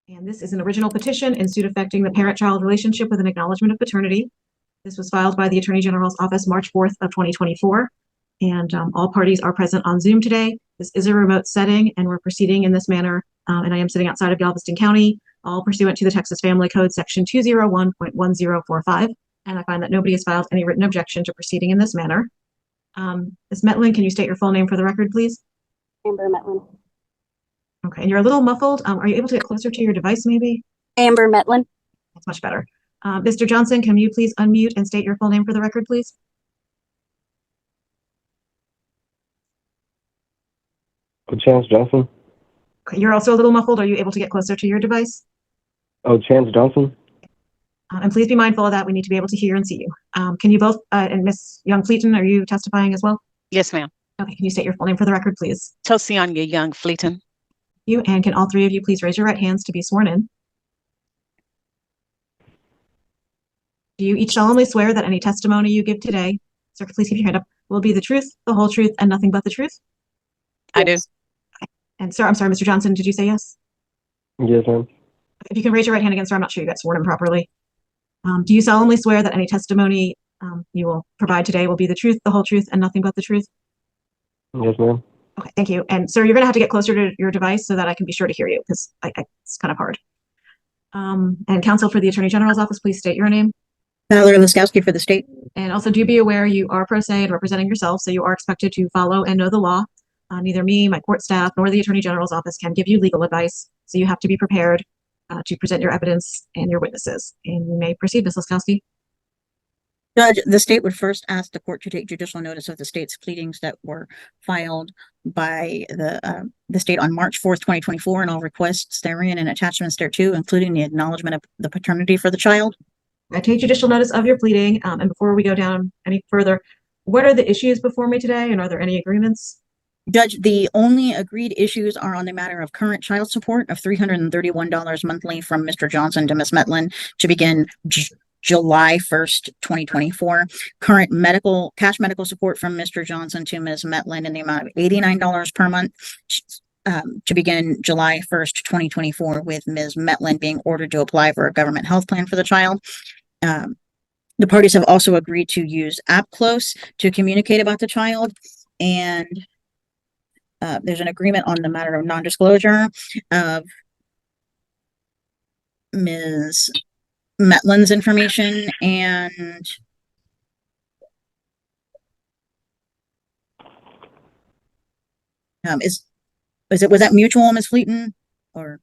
And this is an original petition in suit affecting the parent-child relationship with an acknowledgement of paternity. This was filed by the Attorney General's Office March 4th of 2024. And all parties are present on Zoom today. This is a remote setting, and we're proceeding in this manner. And I am sitting outside of Galveston County, all pursuant to the Texas Family Code, Section 201.1045. And I find that nobody has filed any written objection to proceeding in this manner. Ms. Metlin, can you state your full name for the record, please? Amber Metlin. Okay, and you're a little muffled. Are you able to get closer to your device, maybe? Amber Metlin. That's much better. Mr. Johnson, can you please unmute and state your full name for the record, please? Chance Johnson. Okay, you're also a little muffled. Are you able to get closer to your device? Chance Johnson. And please be mindful of that. We need to be able to hear and see you. Can you both, and Ms. Young-Fleeton, are you testifying as well? Yes, ma'am. Okay, can you state your full name for the record, please? Tosionia Young-Fleeton. You, and can all three of you please raise your right hands to be sworn in? Do you each solemnly swear that any testimony you give today, sir, please keep your hand up, will be the truth, the whole truth, and nothing but the truth? I do. And sir, I'm sorry, Mr. Johnson, did you say yes? Yes, ma'am. If you can raise your right hand again, sir, I'm not sure you got sworn in properly. Do you solemnly swear that any testimony you will provide today will be the truth, the whole truth, and nothing but the truth? Yes, ma'am. Okay, thank you. And sir, you're going to have to get closer to your device so that I can be sure to hear you, because it's kind of hard. And counsel for the Attorney General's office, please state your name. Valerie Laskowski for the state. And also do be aware you are pro se and representing yourself, so you are expected to follow and know the law. Neither me, my court staff, nor the Attorney General's office can give you legal advice, so you have to be prepared to present your evidence and your witnesses. And you may proceed, Ms. Laskowski. Judge, the state would first ask the court to take judicial notice of the state's pleadings that were filed by the state on March 4th, 2024, and all requests therein and attachments thereto, including the acknowledgement of the paternity for the child. I take judicial notice of your pleading, and before we go down any further, what are the issues before me today, and are there any agreements? Judge, the only agreed issues are on the matter of current child support of $331 monthly from Mr. Johnson to Ms. Metlin to begin July 1st, 2024. Current cash medical support from Mr. Johnson to Ms. Metlin in the amount of $89 per month to begin July 1st, 2024, with Ms. Metlin being ordered to apply for a government health plan for the child. The parties have also agreed to use AppClose to communicate about the child, and there's an agreement on the matter of non-disclosure of Ms. Metlin's information, and was that mutual, Ms. Fleeton, or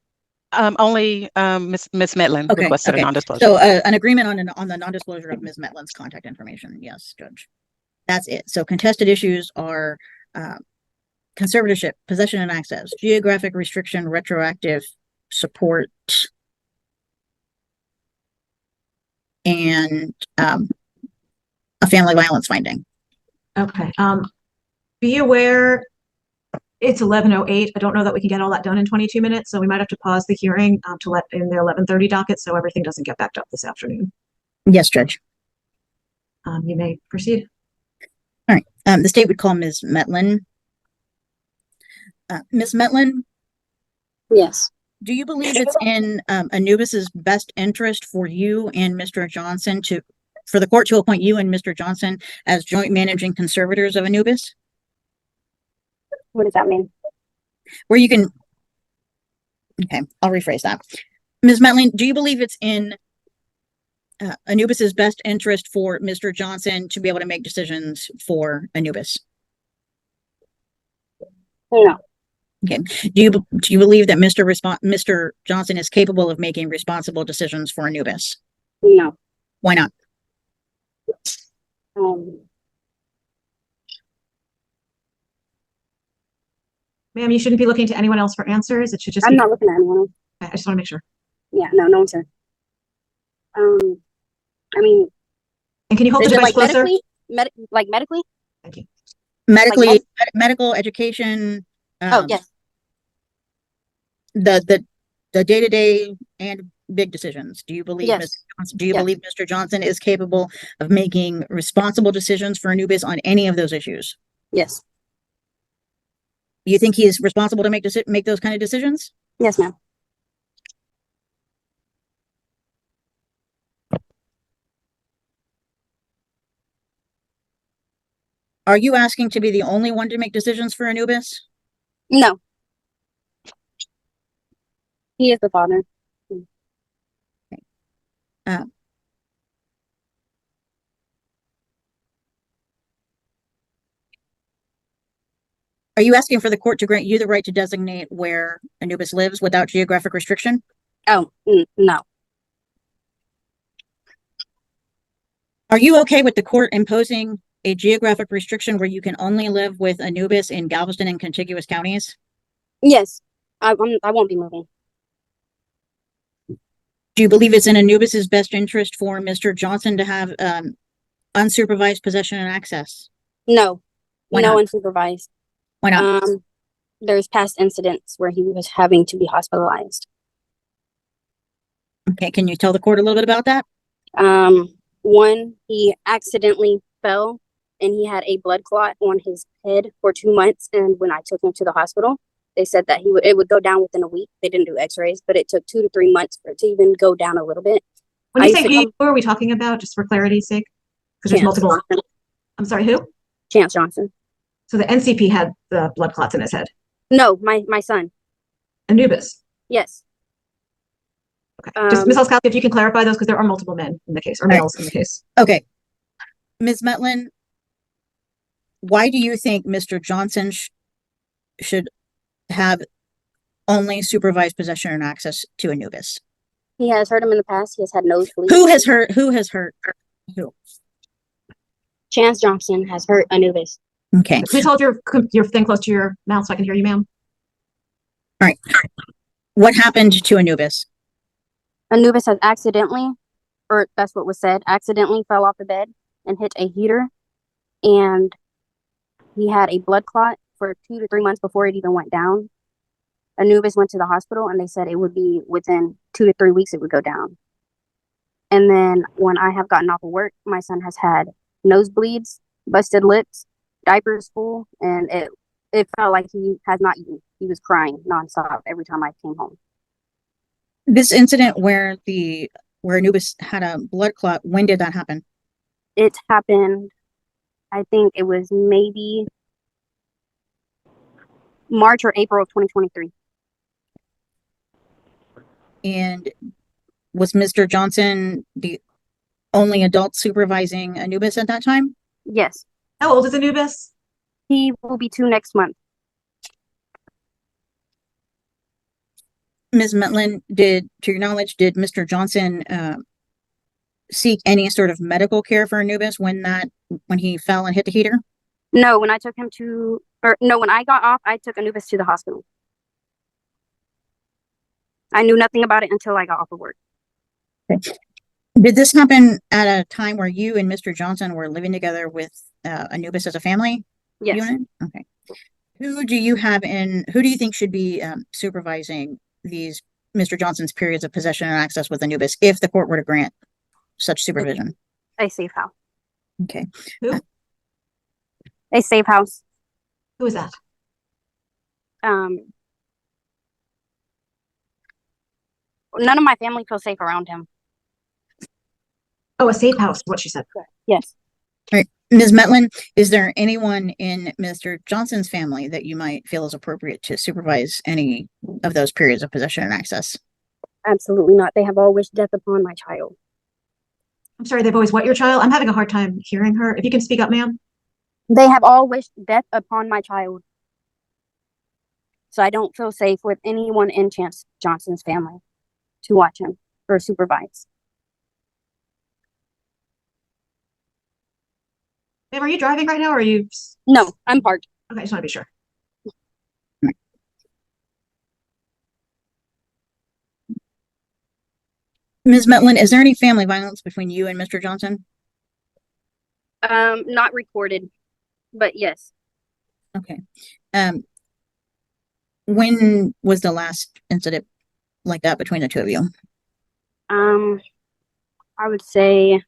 Only Ms. Metlin requested a non-disclosure. So an agreement on the non-disclosure of Ms. Metlin's contact information. Yes, Judge. That's it. So contested issues are conservatorship, possession and access, geographic restriction, retroactive support, and a family violence finding. Okay. Be aware it's 11:08. I don't know that we can get all that done in 22 minutes, so we might have to pause the hearing to let in the 11:30 docket so everything doesn't get backed up this afternoon. Yes, Judge. You may proceed. All right. The state would call Ms. Metlin. Ms. Metlin? Yes. Do you believe it's in Anubis's best interest for you and Mr. Johnson for the court to appoint you and Mr. Johnson as joint managing conservators of Anubis? What does that mean? Where you can, okay, I'll rephrase that. Ms. Metlin, do you believe it's in Anubis's best interest for Mr. Johnson to be able to make decisions for Anubis? No. Okay. Do you believe that Mr. Johnson is capable of making responsible decisions for Anubis? No. Why not? Ma'am, you shouldn't be looking to anyone else for answers. It should just I'm not looking at anyone else. I just want to make sure. Yeah, no one said. I mean, and can you hold the device closer? Medically? Thank you. Medically, medical education. Oh, yes. The day-to-day and big decisions. Do you believe believe Mr. Johnson is capable of making responsible decisions for Anubis on any of those issues? Yes. You think he is responsible to make those kind of decisions? Yes, ma'am. Are you asking to be the only one to make decisions for Anubis? No. He is the father. Are you asking for the court to grant you the right to designate where Anubis lives without geographic restriction? Oh, no. Are you okay with the court imposing a geographic restriction where you can only live with Anubis in Galveston and contiguous counties? Yes. I won't be moving. Do you believe it's in Anubis's best interest for Mr. Johnson to have unsupervised possession and access? No. Why No not? unsupervised. Why not? There's past incidents where he was having to be hospitalized. Okay, can you tell the court a little bit about that? One, he accidentally fell and he had a blood clot on his head for 2 months. And when I took him to the hospital, they said that it would go down within a week. They didn't do x-rays, but it took 2 to 3 months for it to even go down a little bit. When you say he, who are we talking about, just for clarity's sake? Because there's Chance multiple. Johnson. I'm sorry, who? Chance Johnson. So the NCP had the blood clots in his head. No, my son. Anubis. Yes. Okay. Just Ms. Elskowski, if you can clarify those, because there are multiple men in the case, or males in the case. Okay. Ms. Metlin, why do you think Mr. Johnson should have only supervised possession and access to Anubis? He has hurt him in the past. He has had nosebleeds. Who has hurt? Who has hurt? Who? Chance Johnson has hurt Anubis. Okay. Please hold your thing close to your mouth so I can hear you, ma'am. All right. What happened to Anubis? Anubis has accidentally, or that's what was said, accidentally fell off the bed and hit a heater. And he had a blood clot for 2 to 3 months before it even went down. Anubis went to the hospital and they said it would be within 2 to 3 weeks it would go down. And then when I have gotten off of work, my son has had nosebleeds, busted lips, diapers full, and it felt like he has not eaten. He was crying nonstop every time I came home. This incident where Anubis had a blood clot, when did that happen? It happened, I think it was maybe March or April of 2023. And was Mr. Johnson the only adult supervising Anubis at that time? Yes. How old is Anubis? He will be 2 next month. Ms. Metlin, to your knowledge, did Mr. Johnson seek any sort of medical care for Anubis when he fell and hit the heater? No, when I got off, I took Anubis to the hospital. I knew nothing about it until I got off of work. Okay. Did this happen at a time where you and Mr. Johnson were living together with Anubis as a family Yes. unit? Okay. Who do you think should be supervising these Mr. Johnson's periods of possession and access with Anubis if the court were to grant such supervision? A safe house. Okay. Who? A safe house. Who is that? None of my family feels safe around him. Oh, a safe house, what she said. Yes. All right. Ms. Metlin, is there anyone in Mr. Johnson's family that you might feel is appropriate to supervise any of those periods of possession and access? Absolutely not. They have all wished death upon my child. I'm sorry, they've always what, your child? I'm having a hard time hearing her. If you can speak up, ma'am. They have all wished death upon my child. So I don't feel safe with anyone in Chance Johnson's family to watch him or supervise. Ma'am, are you driving right now or are you? No, I'm parked. Okay, I just want to be sure. Ms. Metlin, is there any family violence between you and Mr. Johnson? Not recorded, but yes. Okay. When was the last incident like that between the two of you? I would say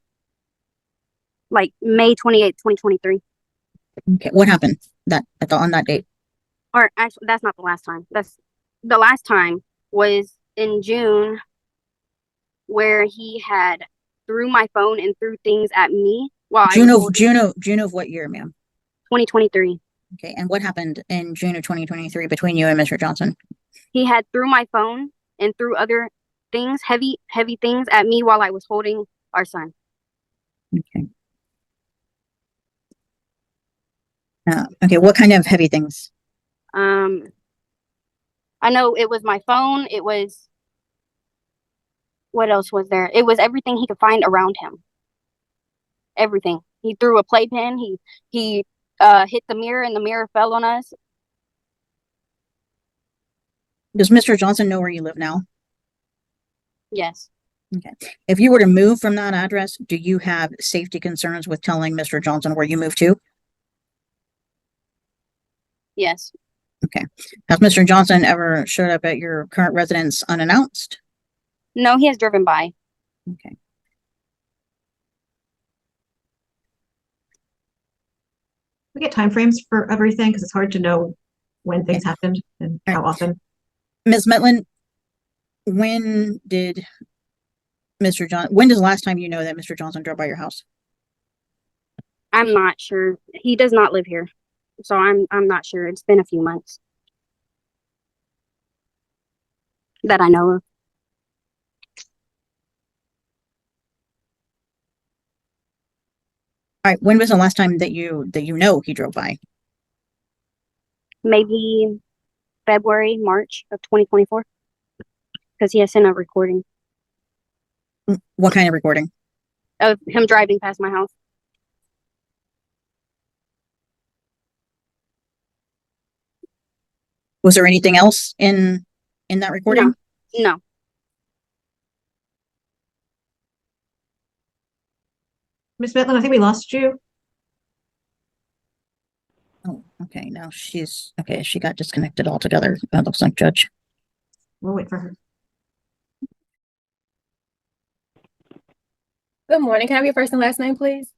like May 28th, 2023. Okay. What happened on that date? Or actually, that's not the last time. The last time was in June, where he had threw my phone and threw things at me while June of what year, ma'am? 2023. Okay, and what happened in June of 2023 between you and Mr. Johnson? He had threw my phone and threw other things, heavy things at me while I was holding our son. Okay. Okay, what kind of heavy things? I know it was my phone. It was, what else was there? It was everything he could find around him. Everything. He threw a playpen. He hit the mirror and the mirror fell on us. Does Mr. Johnson know where you live now? Yes. Okay. If you were to move from that address, do you have safety concerns with telling Mr. Johnson where you moved to? Yes. Okay. Has Mr. Johnson ever showed up at your current residence unannounced? No, he has driven by. Okay. We get timeframes for everything because it's hard to know when things happened and how often. Ms. Metlin, when does the last time you know that Mr. Johnson drove by your house? I'm not sure. He does not live here. So I'm not sure. It's been a few months that I know of. All right. When was the last time that you know he drove by? Maybe February, March of 2024. Because he has sent a recording What kind of recording? of him driving past my house. Was there anything else in that recording? No. Ms. Metlin, I think we lost you. Oh, okay. Now she got disconnected altogether. That looks like Judge. We'll wait for her. Good morning. Can I have your first and last name, please?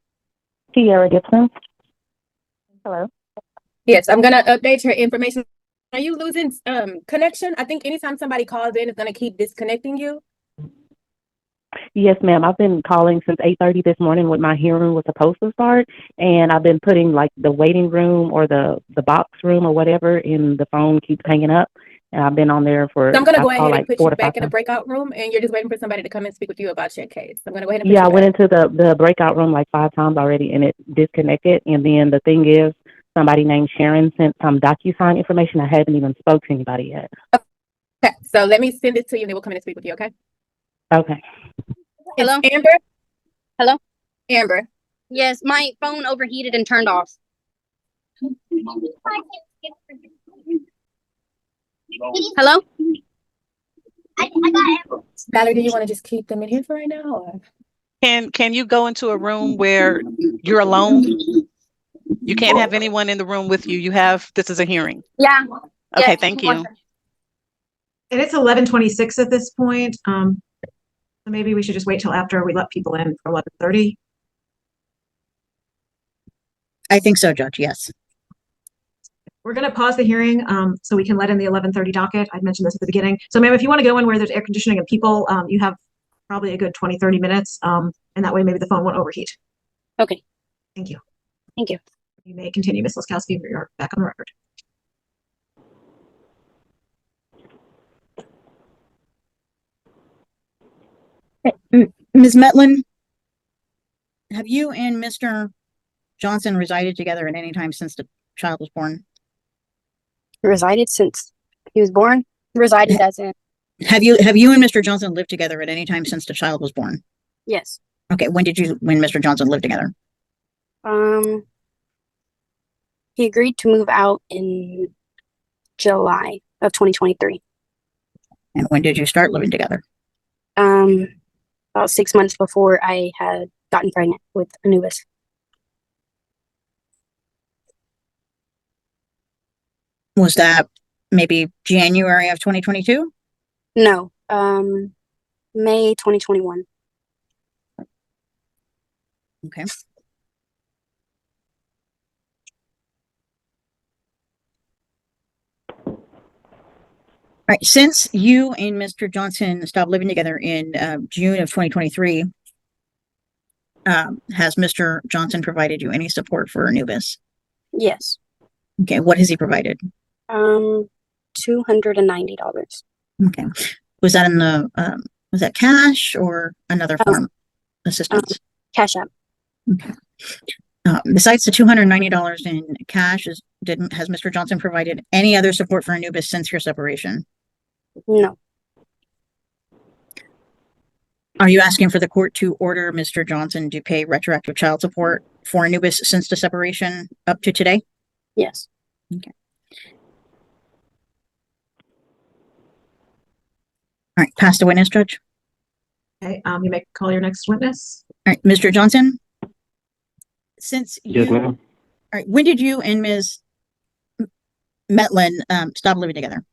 Sierra Gibson. Hello. Yes, I'm gonna update your information. Are you losing connection? I think anytime somebody calls in, it's gonna keep disconnecting you. Yes, ma'am. I've been calling since 8:30 this morning with my hearing was supposed to start, and I've been putting like the waiting room or the box room or whatever, and the phone keeps hanging up. And I've been on there for. So I'm gonna I've go ahead called, and like, put 4 you to 5 back in a times. breakout room, and you're just waiting for somebody to come and speak with you about your case. I'm gonna go ahead and put Yeah, I you went back. into the breakout room like 5 times already, and it disconnected. And then the thing is, somebody named Sharon sent some DocuSign information. I haven't even spoke to anybody yet. Okay, so let me send it to you, and then we'll come in and speak with you. Okay. Okay. Hello? It's Amber. Hello? Amber. Yes, my phone overheated and turned off. Hello? Valerie, do you want to just keep them in here for right now? Or? Can you go into a room where you're alone? You can't have anyone in the room with you. This is a hearing. Yeah. Okay, Yes, thank give me you. 1 second. And it's 11:26 at this point. So maybe we should just wait till after we let people in for 11:30. I think so, Judge. Yes. We're going to pause the hearing so we can let in the 11:30 docket. I mentioned this at the beginning. So ma'am, if you want to go in where there's air conditioning and people, you have probably a good 20-30 minutes. And that way maybe the phone won't overheat. Okay. Thank you. Thank you. You may continue, Ms. Laskowski. You're back on the record. Ms. Metlin, have you and Mr. Johnson resided together at any time since the child was born? Resided since he was born? Resided as in? Have you and Mr. Johnson lived together at any time since the child was born? Yes. Okay, when Mr. Johnson lived together? He agreed to move out in July of 2023. And when did you start living together? About 6 months before I had gotten pregnant with Anubis. Was that maybe January of 2022? No, May 2021. Okay. All right. Since you and Mr. Johnson stopped living together in June of 2023, has Mr. Johnson provided you any support for Anubis? Yes. Okay, what has he provided? $290. Okay. Was that in the, was that cash or another Oh. form of assistance? Cash App. Okay. Besides the $290 in cash, has Mr. Johnson provided any other support for Anubis since your separation? No. Are you asking for the court to order Mr. Johnson to pay retroactive child support for Anubis since the separation up to today? Yes. Okay. All right, pass the witness, Judge. Okay, you may call your next witness. All right, Mr. Johnson, since Yes, you, all ma'am. right, when did you and Ms. Metlin stop living together?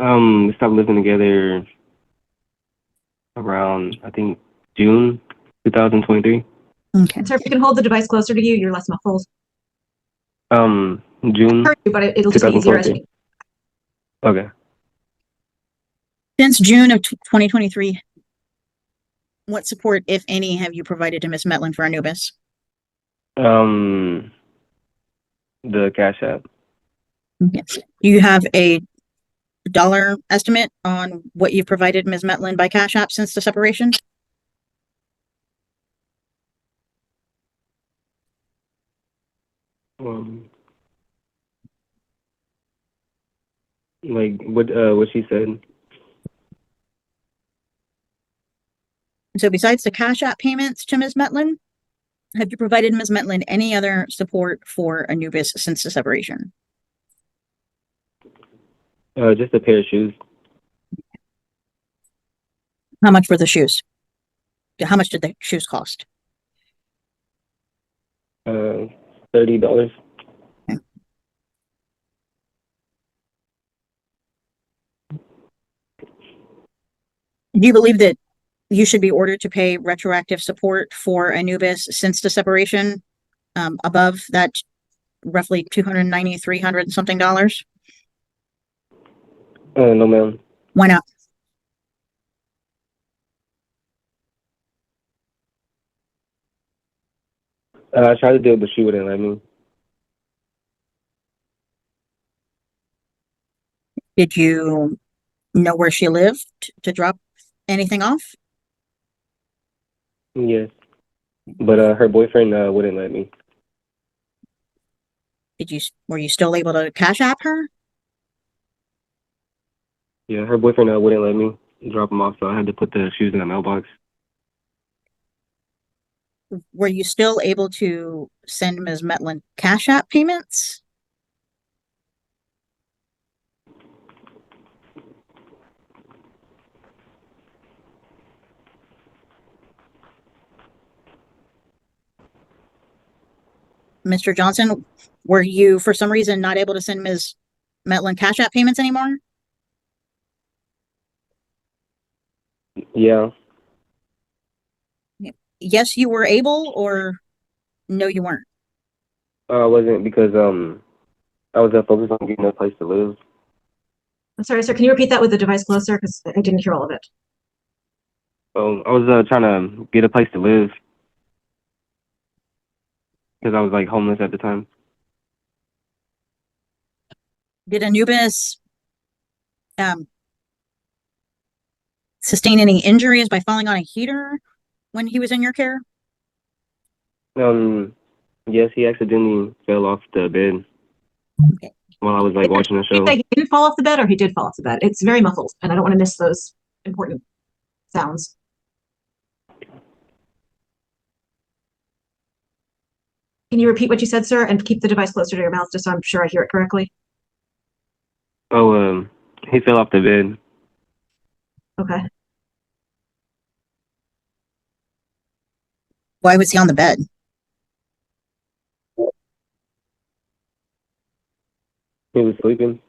We stopped living together around, I think, June 2023. Okay. Sir, if you can hold the device closer to you, you're less muffled. June Heard you, but it'll just be easier as 2023. Okay. Since June of 2023, what support, if any, have you provided to Ms. Metlin for Anubis? The Cash App. Okay. Do you have a dollar estimate on what you've provided Ms. Metlin by Cash App since the separation? Like what she said. So besides the Cash App payments to Ms. Metlin, have you provided Ms. Metlin any other support for Anubis since the separation? Just a pair of shoes. How much were the shoes? How much did the shoes cost? $30. Do you believe that you should be ordered to pay retroactive support for Anubis since the separation, above that roughly $290, $300 something dollars? No, ma'am. Why not? I tried to do it, but she wouldn't let me. Did you know where she lived to drop anything off? Yes, but her boyfriend wouldn't let me. Were you still able to Cash App her? Yeah, her boyfriend wouldn't let me drop him off, so I had to put the shoes in the mailbox. Were you still able to send Ms. Metlin Cash App payments? Mr. Johnson, were you for some reason not able to send Ms. Metlin Cash App payments anymore? Yeah. Yes, you were able, or no, you weren't? I wasn't, because I was focused on getting a place to live. I'm sorry, sir, can you repeat that with the device closer? Because I didn't hear all of it. I was trying to get a place to live because I was like homeless at the time. Did Anubis sustain any injuries by falling on a heater when he was in your care? Yes, he accidentally fell off the bed Okay. while I was like watching the show. He didn't fall off the bed, or he did fall off the bed? It's very muffled, and I don't want to miss those important sounds. Can you repeat what you said, sir, and keep the device closer to your mouth, just so I'm sure I hear it correctly? Oh, he fell off the bed. Okay. Why was he on the bed? He was sleeping.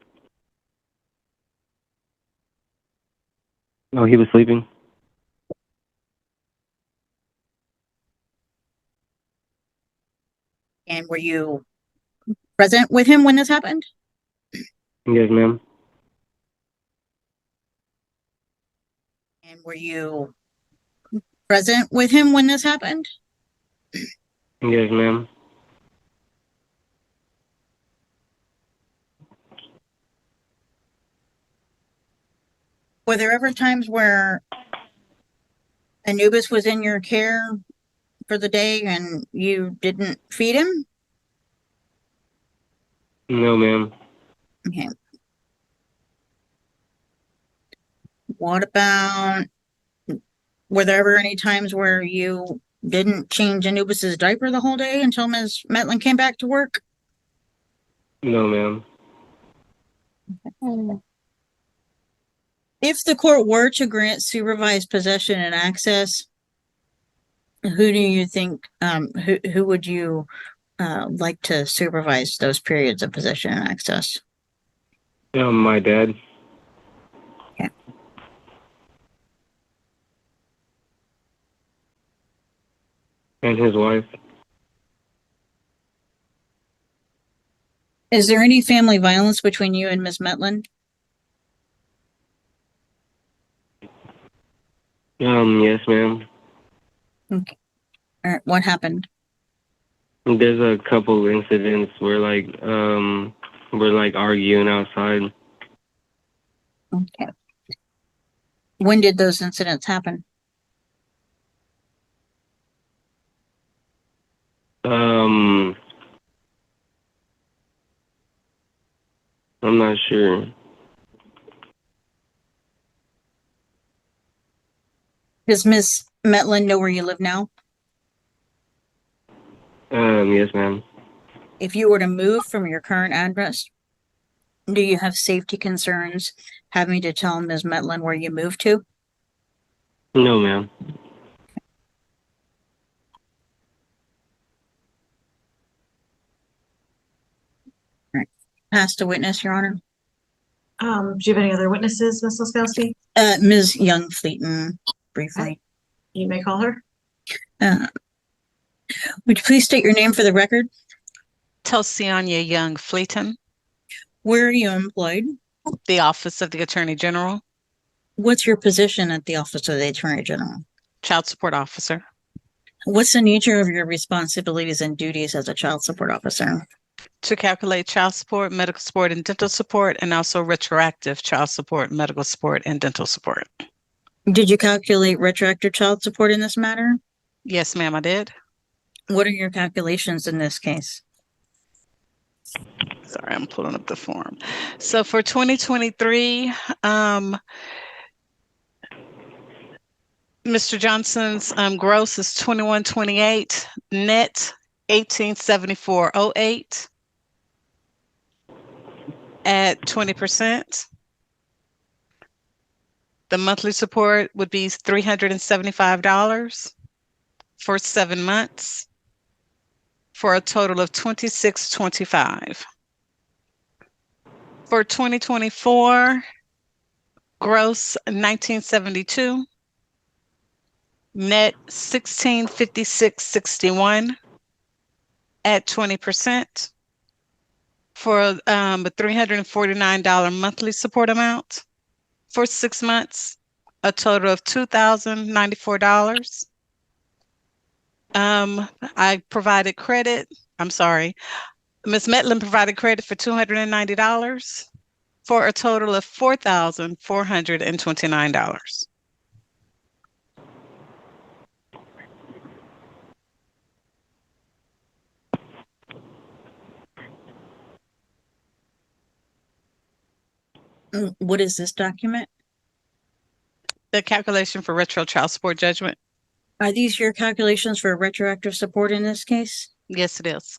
No, he was sleeping. And were you present with him when this happened? Yes, ma'am. And were you present with him when this happened? Yes, ma'am. Were there ever times where Anubis was in your care for the day and you didn't feed him? No, ma'am. Okay. What about, were there ever any times where you didn't change Anubis's diaper the whole day until Ms. Metlin came back to work? No, ma'am. If the court were to grant supervised possession and access, who do you think, who would you like to supervise those periods of possession and access? My dad. Okay. And his wife. Is there any family violence between you and Ms. Metlin? Yes, ma'am. Okay. All right, what happened? There's a couple incidents where we're like arguing outside. Okay. When did those incidents happen? I'm not sure. Does Ms. Metlin know where you live now? Yes, ma'am. If you were to move from your current address, do you have safety concerns having to tell Ms. Metlin where you moved to? No, ma'am. Asked a witness, Your Honor. Do you have any other witnesses, Ms. Laskowski? Ms. Young Fleeton, briefly. You may call her. Would you please state your name for the record? Tosiania Young Fleeton, Where are you employed? the Office of the Attorney General, What's your position at the Office of the Attorney General? Child Support Officer, What's the nature of your responsibilities and duties as a child support officer? to calculate child support, medical support, and dental support, and also retroactive child support, medical support, and dental support. Did you calculate retroactive child support in this matter? Yes, ma'am, I did. What are your calculations in this case? Sorry, I'm pulling up the form. So for 2023, Mr. Johnson's gross is 2128, net 1874.08 at 20%. The monthly support would be $375 for 7 months for a total of $2625. For 2024, gross 1972, net 1656.61 at 20% for a $349 monthly support amount for 6 months, a total of $2,094. I provided credit. I'm sorry. Ms. Metlin provided credit for $290 for a total of $4,429. What is this document? The calculation for retro child support judgment. Are these your calculations for retroactive support in this case? Yes, it is.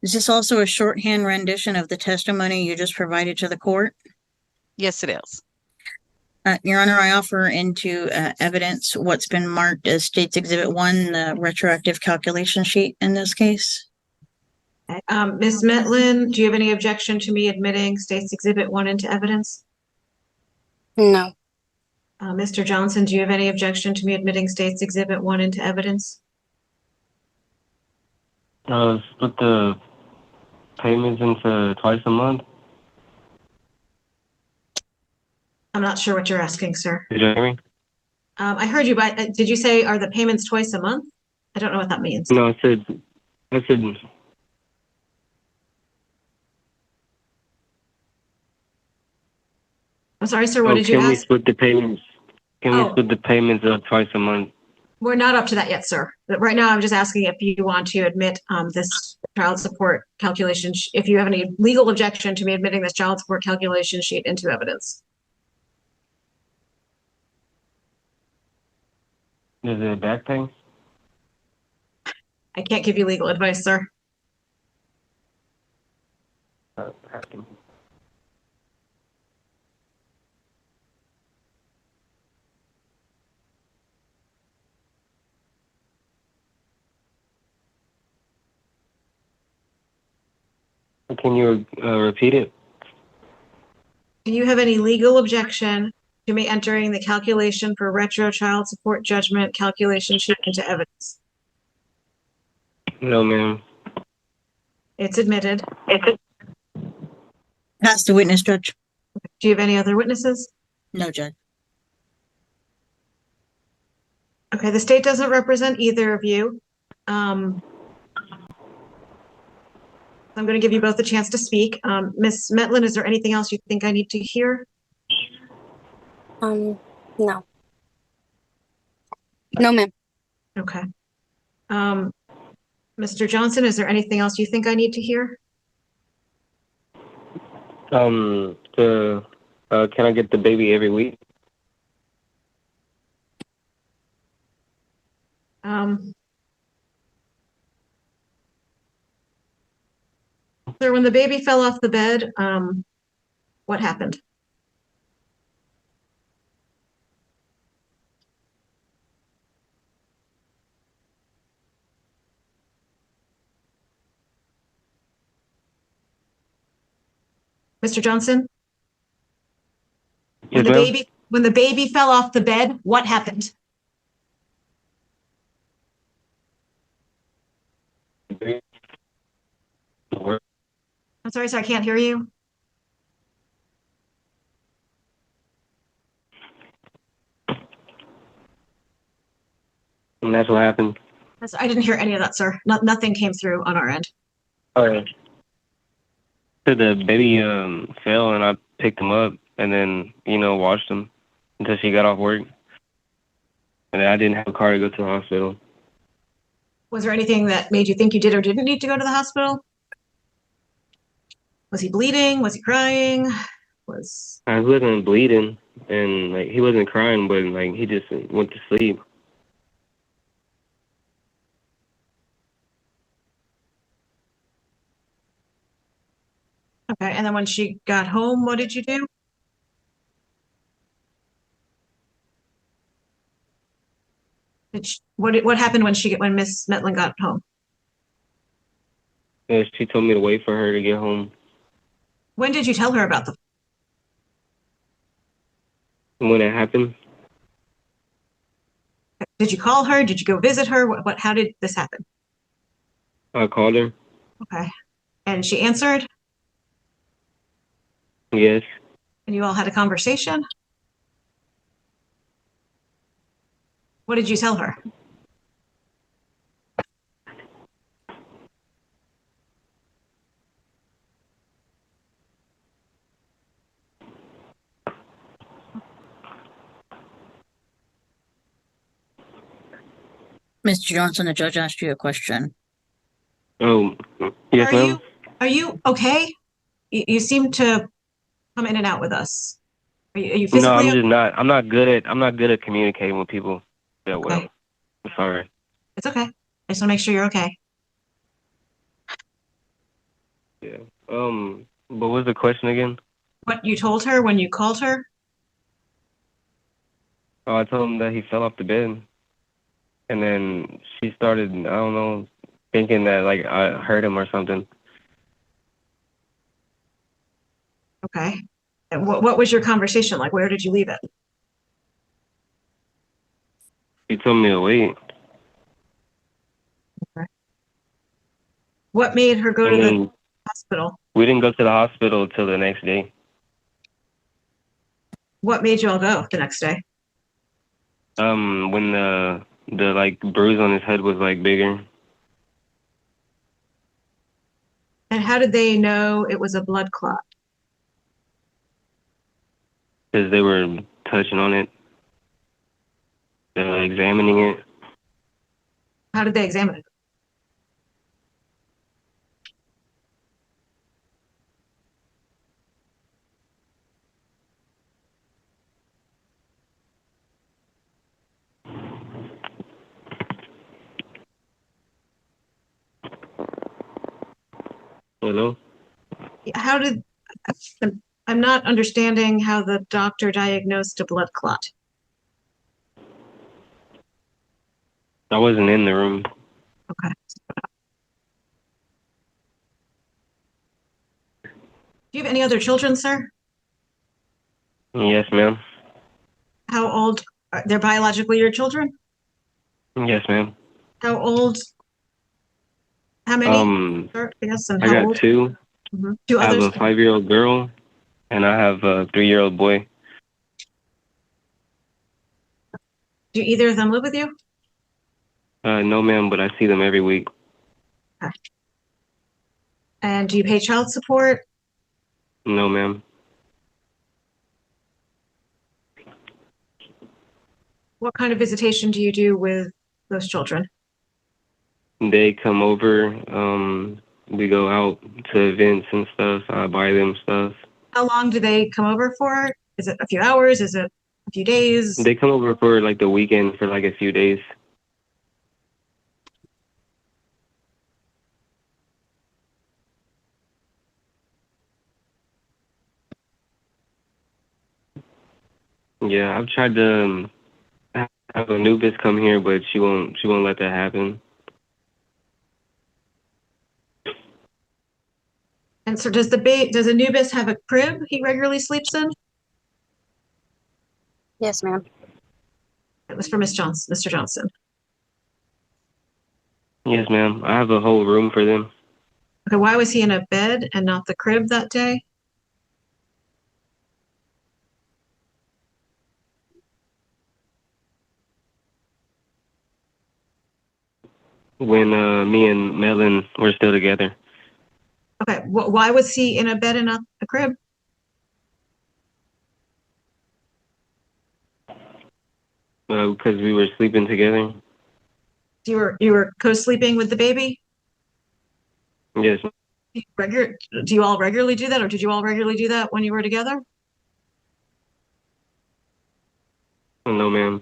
Is this also a shorthand rendition of the testimony you just provided to the court? Yes, it is. Your Honor, I offer into evidence what's been marked as State's Exhibit 1, the retroactive calculation sheet in this case. Ms. Metlin, do you have any objection to me admitting State's Exhibit 1 into evidence? No. Mr. Johnson, do you have any objection to me admitting State's Exhibit 1 into evidence? Split the payments into twice a month. I'm not sure what you're asking, sir. Did you hear me? I heard you, but did you say, are the payments twice a month? I don't know what that means. No, I said I'm sorry, sir, what Oh, did you can we ask? split the payments? Can we Oh. split the payments up twice a month? We're not up to that yet, sir. But right now, I'm just asking if you want to admit this child support calculation, if you have any legal objection to me admitting this child support calculation sheet into evidence. Is it a back pay? I can't give you legal advice, sir. Can you repeat it? Do you have any legal objection to me entering the calculation for retro child support judgment calculation sheet into evidence? No, ma'am. It's admitted. Pass the witness, Judge. Do you have any other witnesses? No, Judge. Okay, the state doesn't represent either of you. I'm going to give you both a chance to speak. Ms. Metlin, is there anything else you think I need to hear? No. No, ma'am. Okay. Mr. Johnson, is there anything else you think I need to hear? Can I get the baby every week? Sir, when the baby fell off the bed, what happened? Mr. Johnson? Yes, ma'am. When the baby fell off the bed, what happened? I'm sorry, sir, I can't hear you. And that's what happened. I didn't hear any of that, sir. Nothing came through on our end. Okay. So the baby fell, and I picked him up, and then watched him until she got off work, and then I didn't have a car to go to the hospital. Was there anything that made you think you did or didn't need to go to the hospital? Was he bleeding? Was he crying? I wasn't bleeding, and he wasn't crying, but he just went to sleep. Okay, and then when she got home, what did you do? What happened when Miss Metlin got home? Yeah, she told me to wait for her to get home. When did you tell her about When it happened, Did you call her? Did you go visit her? How did this happen? I called her. Okay. And she answered? Yes. And you all had a conversation? What did you tell her? Mr. Johnson, the judge asked you a question. Oh, yes, ma'am. Are you okay? You seem to come in and out with us. Are you physically? No, I'm just not. I'm not good at communicating with people that well. Okay. I'm sorry. It's okay. I just want to make sure you're okay. Yeah. What was the question again? What you told her when you called her? Oh, I told him that he fell off the bed, and then she started, I don't know, thinking that I hurt him or something. Okay. And what was your conversation like? Where did you leave it? He told me to wait. Okay. What made her go And to then the hospital? we didn't go to the hospital till the next day. What made you all go the next day? When the bruise on his head was bigger. And how did they know it was a blood clot? because they were touching on it, examining it. How did they examine it? Hello? How did, I'm not understanding how the doctor diagnosed a blood clot. I wasn't in the room. Okay. Do you have any other children, sir? Yes, ma'am. How old, they're biologically your children? Yes, ma'am. How old? How many? Sir, yes, and I how got old? two. Two I have others? a 5-year-old girl, and I have a 3-year-old boy. Do either of them live with you? No, ma'am, but I see them every week. Okay. And do you pay child support? No, ma'am. What kind of visitation do you do with those children? They come over. We go out to events and stuff. I buy them stuff. How long do they come over for? Is it a few hours? Is it a few days? They come over for like the weekend for like a few days. Yeah, I've tried to have Anubis come here, but she won't let that happen. And so does Anubis have a crib he regularly sleeps in? Yes, ma'am. It was for Mr. Johnson. Yes, ma'am. I have a whole room for them. Okay, why was he in a bed and not the crib that day? When me and Melon were still together. Okay, why was he in a bed and not a crib? Because we were sleeping together. You were co-sleeping with the baby? Yes. Do you all regularly do that, or did you all regularly do that when you were together? No, ma'am.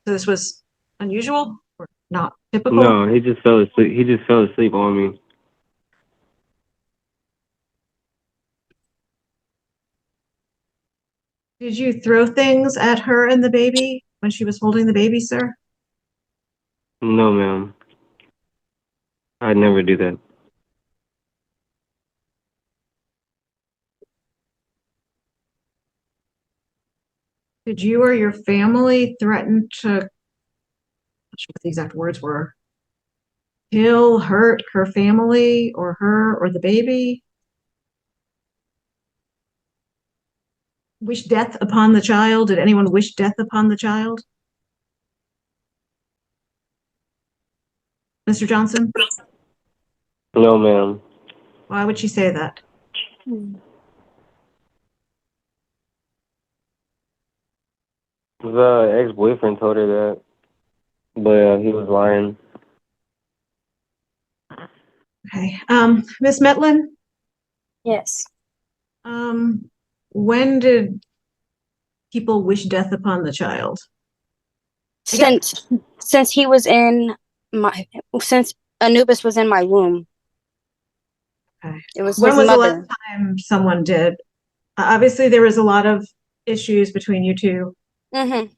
So this was unusual or not typical? No, he just fell asleep. He just fell asleep on me. Did you throw things at her and the baby when she was holding the baby, sir? No, ma'am. I'd never do that. Did you or your family threaten to, I'm not sure what the exact words were, kill, hurt her family or her or the baby? Wish death upon the child? Did anyone wish death upon the child? Mr. Johnson? No, ma'am. Why would she say that? The ex-boyfriend told her that, but he was lying. Okay. Miss Metlin, Yes. when did people wish death upon the child? Since he was in since Anubis was in my womb. Okay. It was When his was the mother. last time someone did? Obviously, there was a lot of issues between you two. Mm-hmm.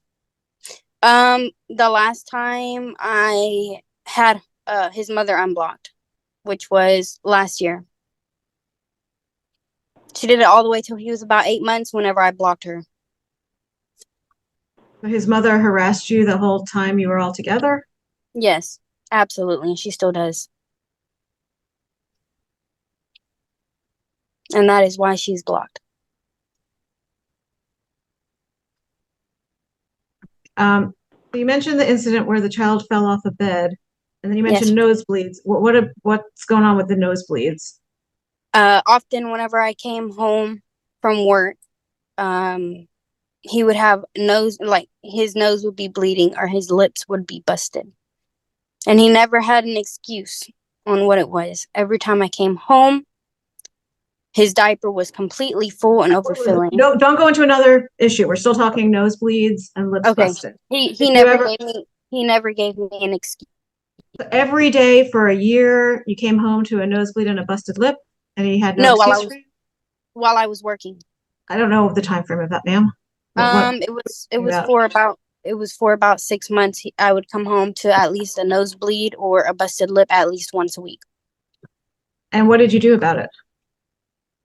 The last time I had his mother unblocked, which was last year. She did it all the way till he was about 8 months whenever I blocked her. His mother harassed you the whole time you were all together? Yes, absolutely. She still does. And that is why she's blocked. You mentioned the incident where the child fell off a bed, and then you mentioned nosebleeds. What's going on with the nosebleeds? Often whenever I came home from work, he would have his nose would be bleeding or his lips would be busted. And he never had an excuse on what it was. Every time I came home, his diaper was completely full and overfilling. No, don't go into another issue. We're still talking nosebleeds and lips Okay. busted. He never gave me an excuse. So every day for a year, you came home to a nosebleed and a busted lip, and he had no excuse for you? While I was working. I don't know the time frame of that, ma'am. It was for about 6 months. I would come home to at least a nosebleed or a busted lip at least once a week. And what did you do about it?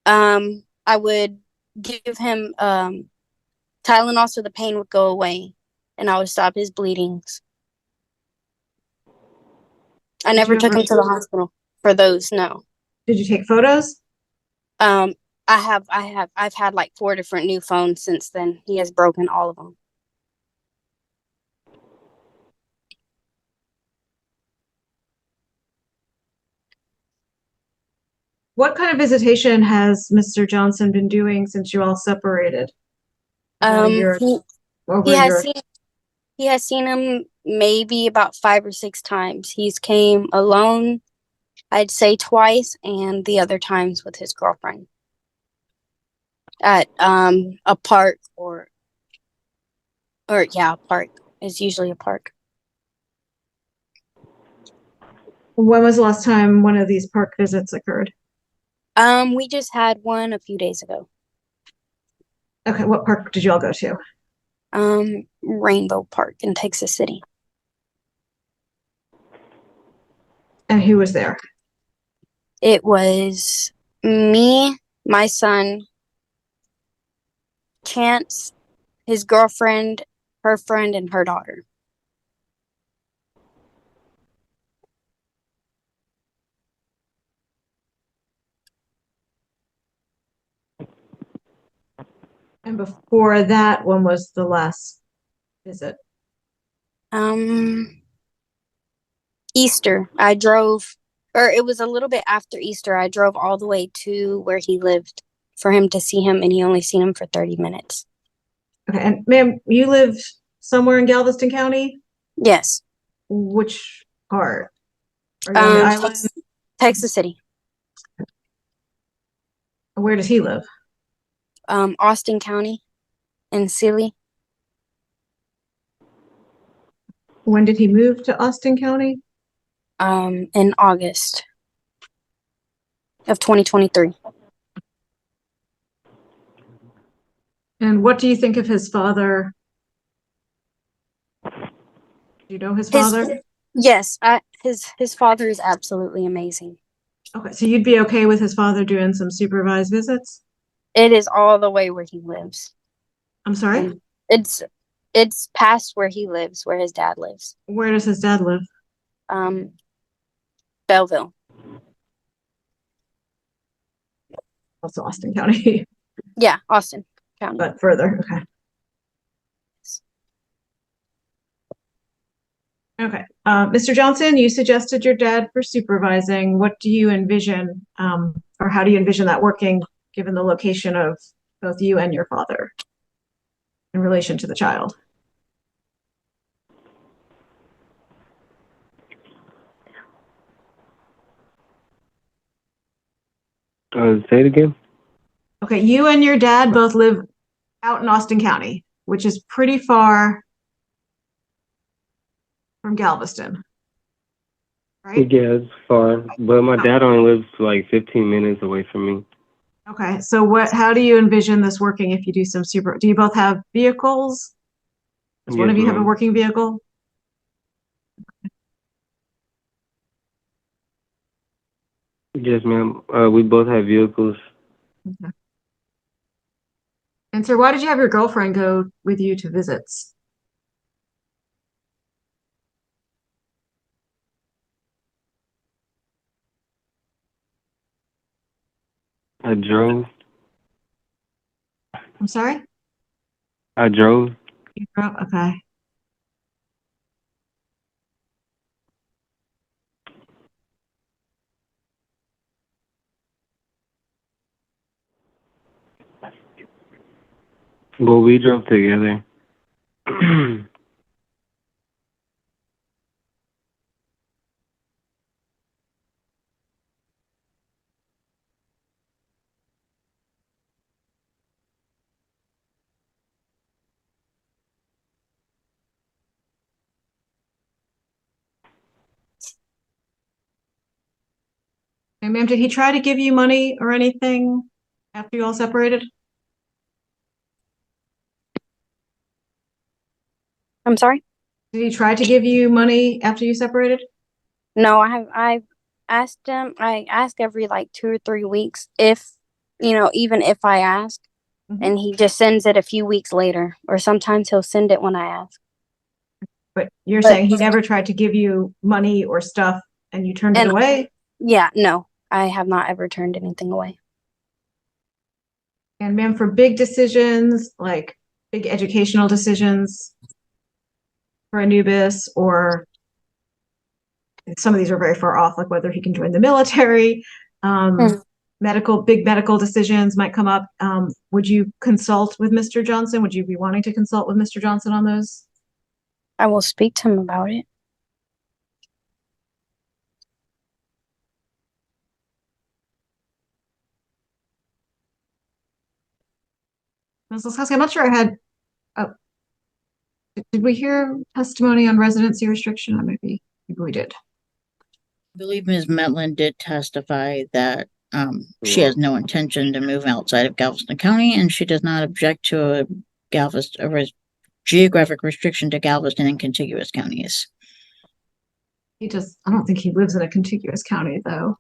I would give him Tylenol so the pain would go away, and I would stop his bleedings. I never took him to the hospital for those. No. Did you take photos? I've had like 4 different new phones since then. He has broken all of them. What kind of visitation has Mr. Johnson been doing since you all separated? He has seen him maybe about 5 or 6 times. He's came alone, I'd say twice, and the other times with his girlfriend at a park or a park. It's usually a park. When was the last time one of these park visits occurred? We just had one a few days ago. Okay, what park did you all go to? Rainbow Park in Texas City. And who was there? It was me, my son, Chance, his girlfriend, her friend, and her daughter. And before that, when was the last visit? Easter. It was a little bit after Easter. I drove all the way to where he lived for him to see him, and he only seen him for 30 minutes. Okay, and ma'am, you lived somewhere in Galveston County? Yes. Which part? Are you on the island? Texas City. Where does he live? Austin County in Sealy. When did he move to Austin County? In August of 2023. And what do you think of his father? Do you know his father? Yes, his father is absolutely amazing. Okay, so you'd be okay with his father doing some supervised visits? It is all the way where he lives. I'm sorry? It's past where he lives, where his dad lives. Where does his dad live? Belleville. Also Austin County. Yeah, Austin County. But further, okay. Okay. Mr. Johnson, you suggested your dad for supervising. What do you envision, or how do you envision that working given the location of both you and your father in relation to the child? Say it again. Okay, you and your dad both live out in Austin County, which is pretty far from Galveston, right? Yeah, it's far, but my dad only lives like 15 minutes away from me. Okay, so how do you envision this working if you do do you both have vehicles? Does one of you have a working vehicle? Yes, ma'am. We both have vehicles. Okay. And sir, why did you have your girlfriend go with you to visits? I drove. I'm sorry? I drove. You drove? Okay. Well, we drove together. And ma'am, did he try to give you money or anything after you all separated? I'm sorry? Did he try to give you money after you separated? No, I've asked him, I ask every like 2 or 3 weeks if, even if I ask, Mhm. and he just sends it a few weeks later, or sometimes he'll send it when I ask. But you're But- saying he never tried to give you money or stuff and you turned it And- away? Yeah, no, I have not ever turned anything away. And ma'am, for big decisions, like big educational decisions for Anubis, or some of these are very far off, like whether he can join the military, Hmm. big medical decisions might come up. Would you consult with Mr. Johnson? Would you be wanting to consult with Mr. Johnson on those? I will speak to him about it. Ms. Laskowski, I'm not sure I had, oh, did we hear testimony on residency restriction? Maybe we did. I believe Ms. Metlin did testify that she has no intention to move outside of Galveston County, and she does not object to a geographic restriction to Galveston and contiguous counties. I don't think he lives in a contiguous county, though.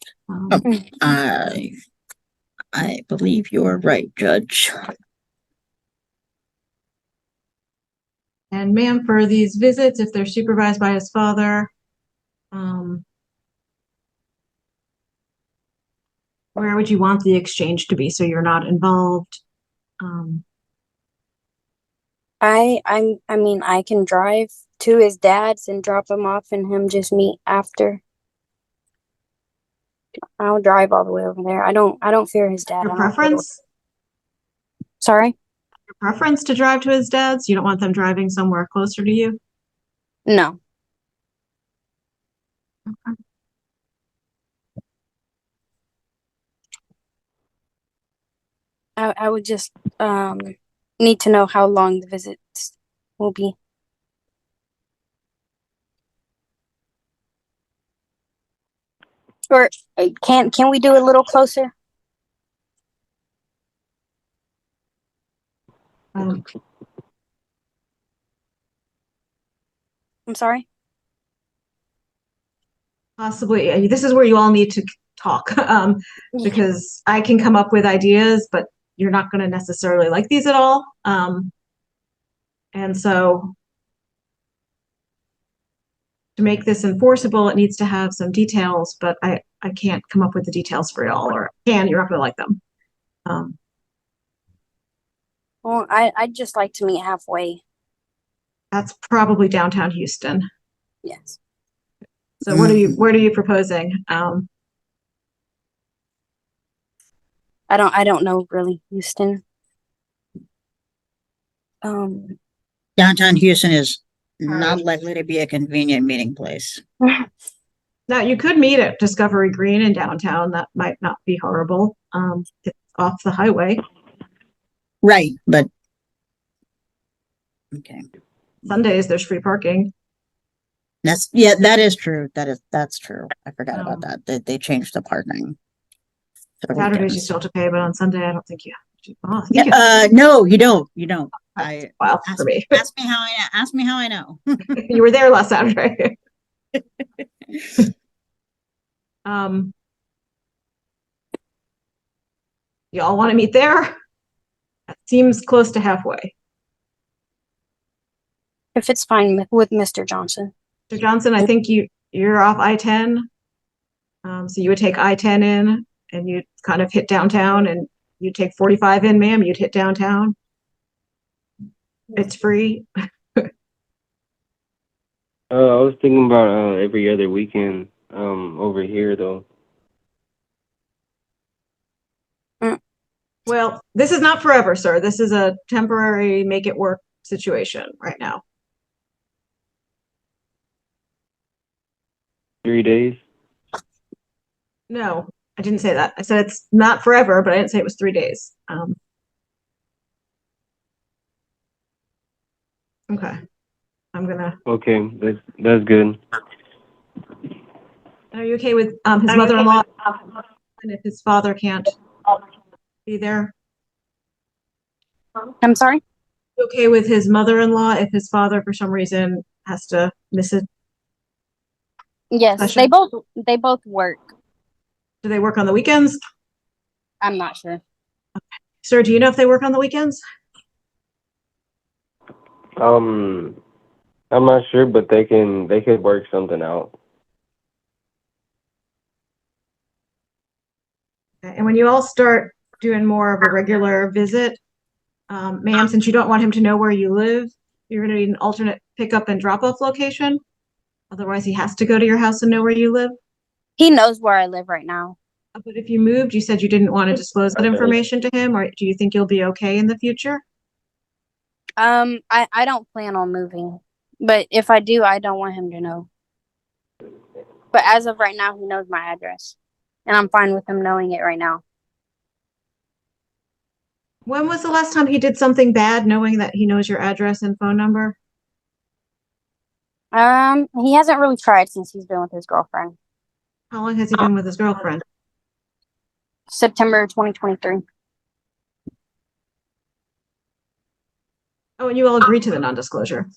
I believe you're right, Judge. And ma'am, for these visits, if they're supervised by his father, where would you want the exchange to be so you're not involved? I mean, I can drive to his dad's and drop him off and him just meet after. I'll drive all the way over there. I don't fear his dad. Your I don't fear- preference? Sorry? Your preference to drive to his dad's? You don't want them driving somewhere closer to you? No. Okay. I would just need to know how long the visits will be. Or can we do a little closer? Um, I'm sorry? Possibly. This is where you all need to talk, because I can come up with ideas, but you're not going to necessarily like these at all. And so to make this enforceable, it needs to have some details, but I can't come up with the details for y'all, or you're not going to like them. Well, I'd just like to meet halfway. That's probably downtown Houston. Yes. So what are you proposing? I don't know really Houston. Downtown Houston is not likely to be a convenient meeting place. Now you could meet at Discovery Green in downtown. That might not be horrible. It's off the highway. Right, but okay. Sundays there's free parking. That is true. That's true. I forgot about that. They changed the parking. Saturdays you still have to pay, but on Sunday I don't think you have to. Oh, I think no, you don't. You don't. Wow, for me. Ask me how I know. You were there last Saturday. Y'all want to meet there? That seems close to halfway. If it's fine with Mr. Johnson. Mr. Johnson, I think you're off I-10. So you would take I-10 in and you'd kind of hit downtown, and you'd take 45 in, ma'am, you'd hit downtown. It's free. I was thinking about every other weekend over here though. Well, this is not forever, sir. This is a temporary make it work situation right now. 3 days. No, I didn't say that. I said it's not forever, but I didn't say it was 3 days. Okay. I'm gonna, Okay, that's good. are you okay with his mother-in-law? And if his father can't be there? I'm sorry? Okay with his mother-in-law if his father for some reason has to miss it? Yes, Session. they both work. Do they work on the weekends? I'm not sure. Sir, do you know if they work on the weekends? I'm not sure, but they could work something out. Okay. And when you all start doing more of a regular visit, ma'am, since you don't want him to know where you live, you're going to need an alternate pickup and drop-off location. Otherwise, he has to go to your house and know where you live. He knows where I live right now. But if you moved, you said you didn't want to disclose that information to him, or do you think you'll be okay in the future? I don't plan on moving, but if I do, I don't want him to know. But as of right now, he knows my address, and I'm fine with him knowing it right now. When was the last time he did something bad, knowing that he knows your address and phone number? He hasn't really tried since he's been with his girlfriend. How long has he been with his girlfriend? September 2023. Oh, and you all agreed to the non-disclosure.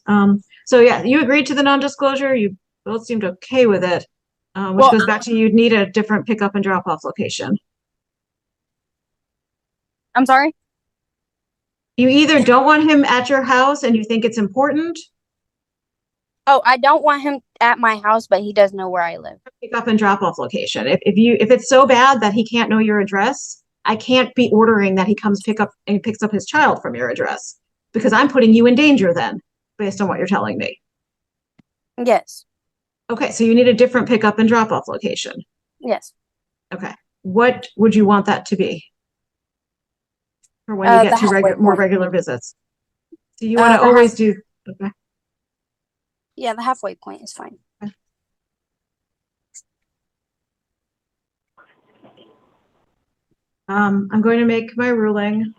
So yeah, you agreed to the non-disclosure. You both seemed okay with it, which Well- goes back to you'd need a different pickup and drop-off location. I'm sorry? You either don't want him at your house and you think it's important, Oh, I don't want him at my house, but he does know where I live. pickup and drop-off location. If it's so bad that he can't know your address, I can't be ordering that he comes picks up his child from your address, because I'm putting you in danger then, based on what you're telling me. Yes. Okay, so you need a different pickup and drop-off location. Yes. Okay, what would you want that to be? For when you The get to halfway more point. regular visits? So you want to the always do, okay. Yeah, the halfway point is fine. I'm going to make my ruling.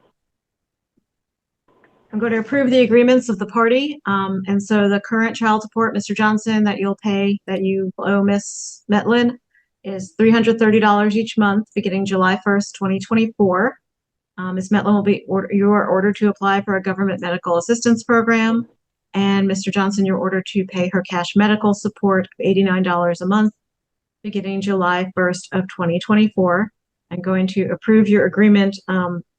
I'm going to approve the agreements of the party. And so the current child support, Mr. Johnson, that you owe Miss Metlin is $330 each month beginning July 1st, 2024. Ms. Metlin you are ordered to apply for a government medical assistance program. And Mr. Johnson, you're ordered to pay her cash medical support of $89 a month beginning July 1st of 2024. I'm going to approve your agreement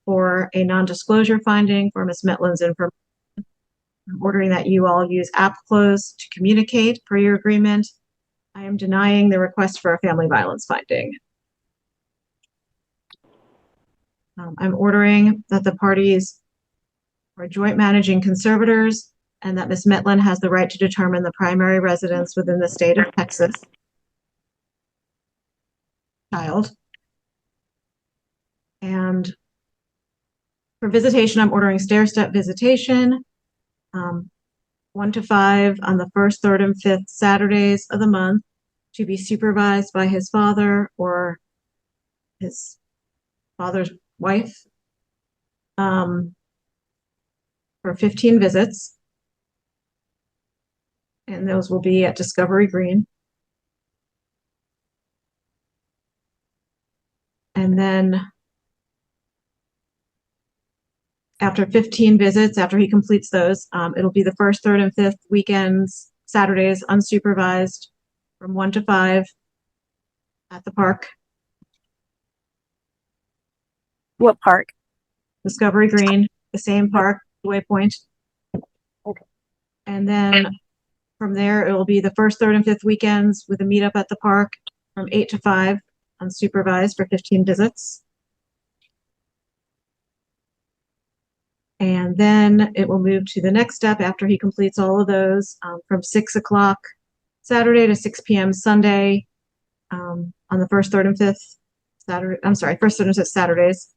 for a non-disclosure finding for Ms. Metlin's information. I'm ordering that you all use AppClose to communicate per your agreement. I am denying the request for a family violence finding. I'm ordering that the parties are joint managing conservators and that Ms. Metlin has the right to determine the primary residence within the state of Texas. Child. And for visitation, I'm ordering stair-step visitation, 1 to 5 on the 1st, 3rd, and 5th Saturdays of the month to be supervised by his father or his father's wife for 15 visits. And those will be at Discovery Green. And then after 15 visits, after he completes those, it'll be the 1st, 3rd, and 5th weekends, Saturdays, unsupervised from 1 to 5 at the park. What park? Discovery Green, the same park, Waypoint. Okay. And then from there, it will be the 1st, 3rd, and 5th weekends with a meetup at the park from 8 to 5 unsupervised for 15 visits. And then it will move to the next step after he completes all of those from 6 o'clock Saturday to 6 p.m. Sunday on the 1st, 3rd, and 5th Saturday. I'm sorry, 1st, 3rd, and 5th Saturdays.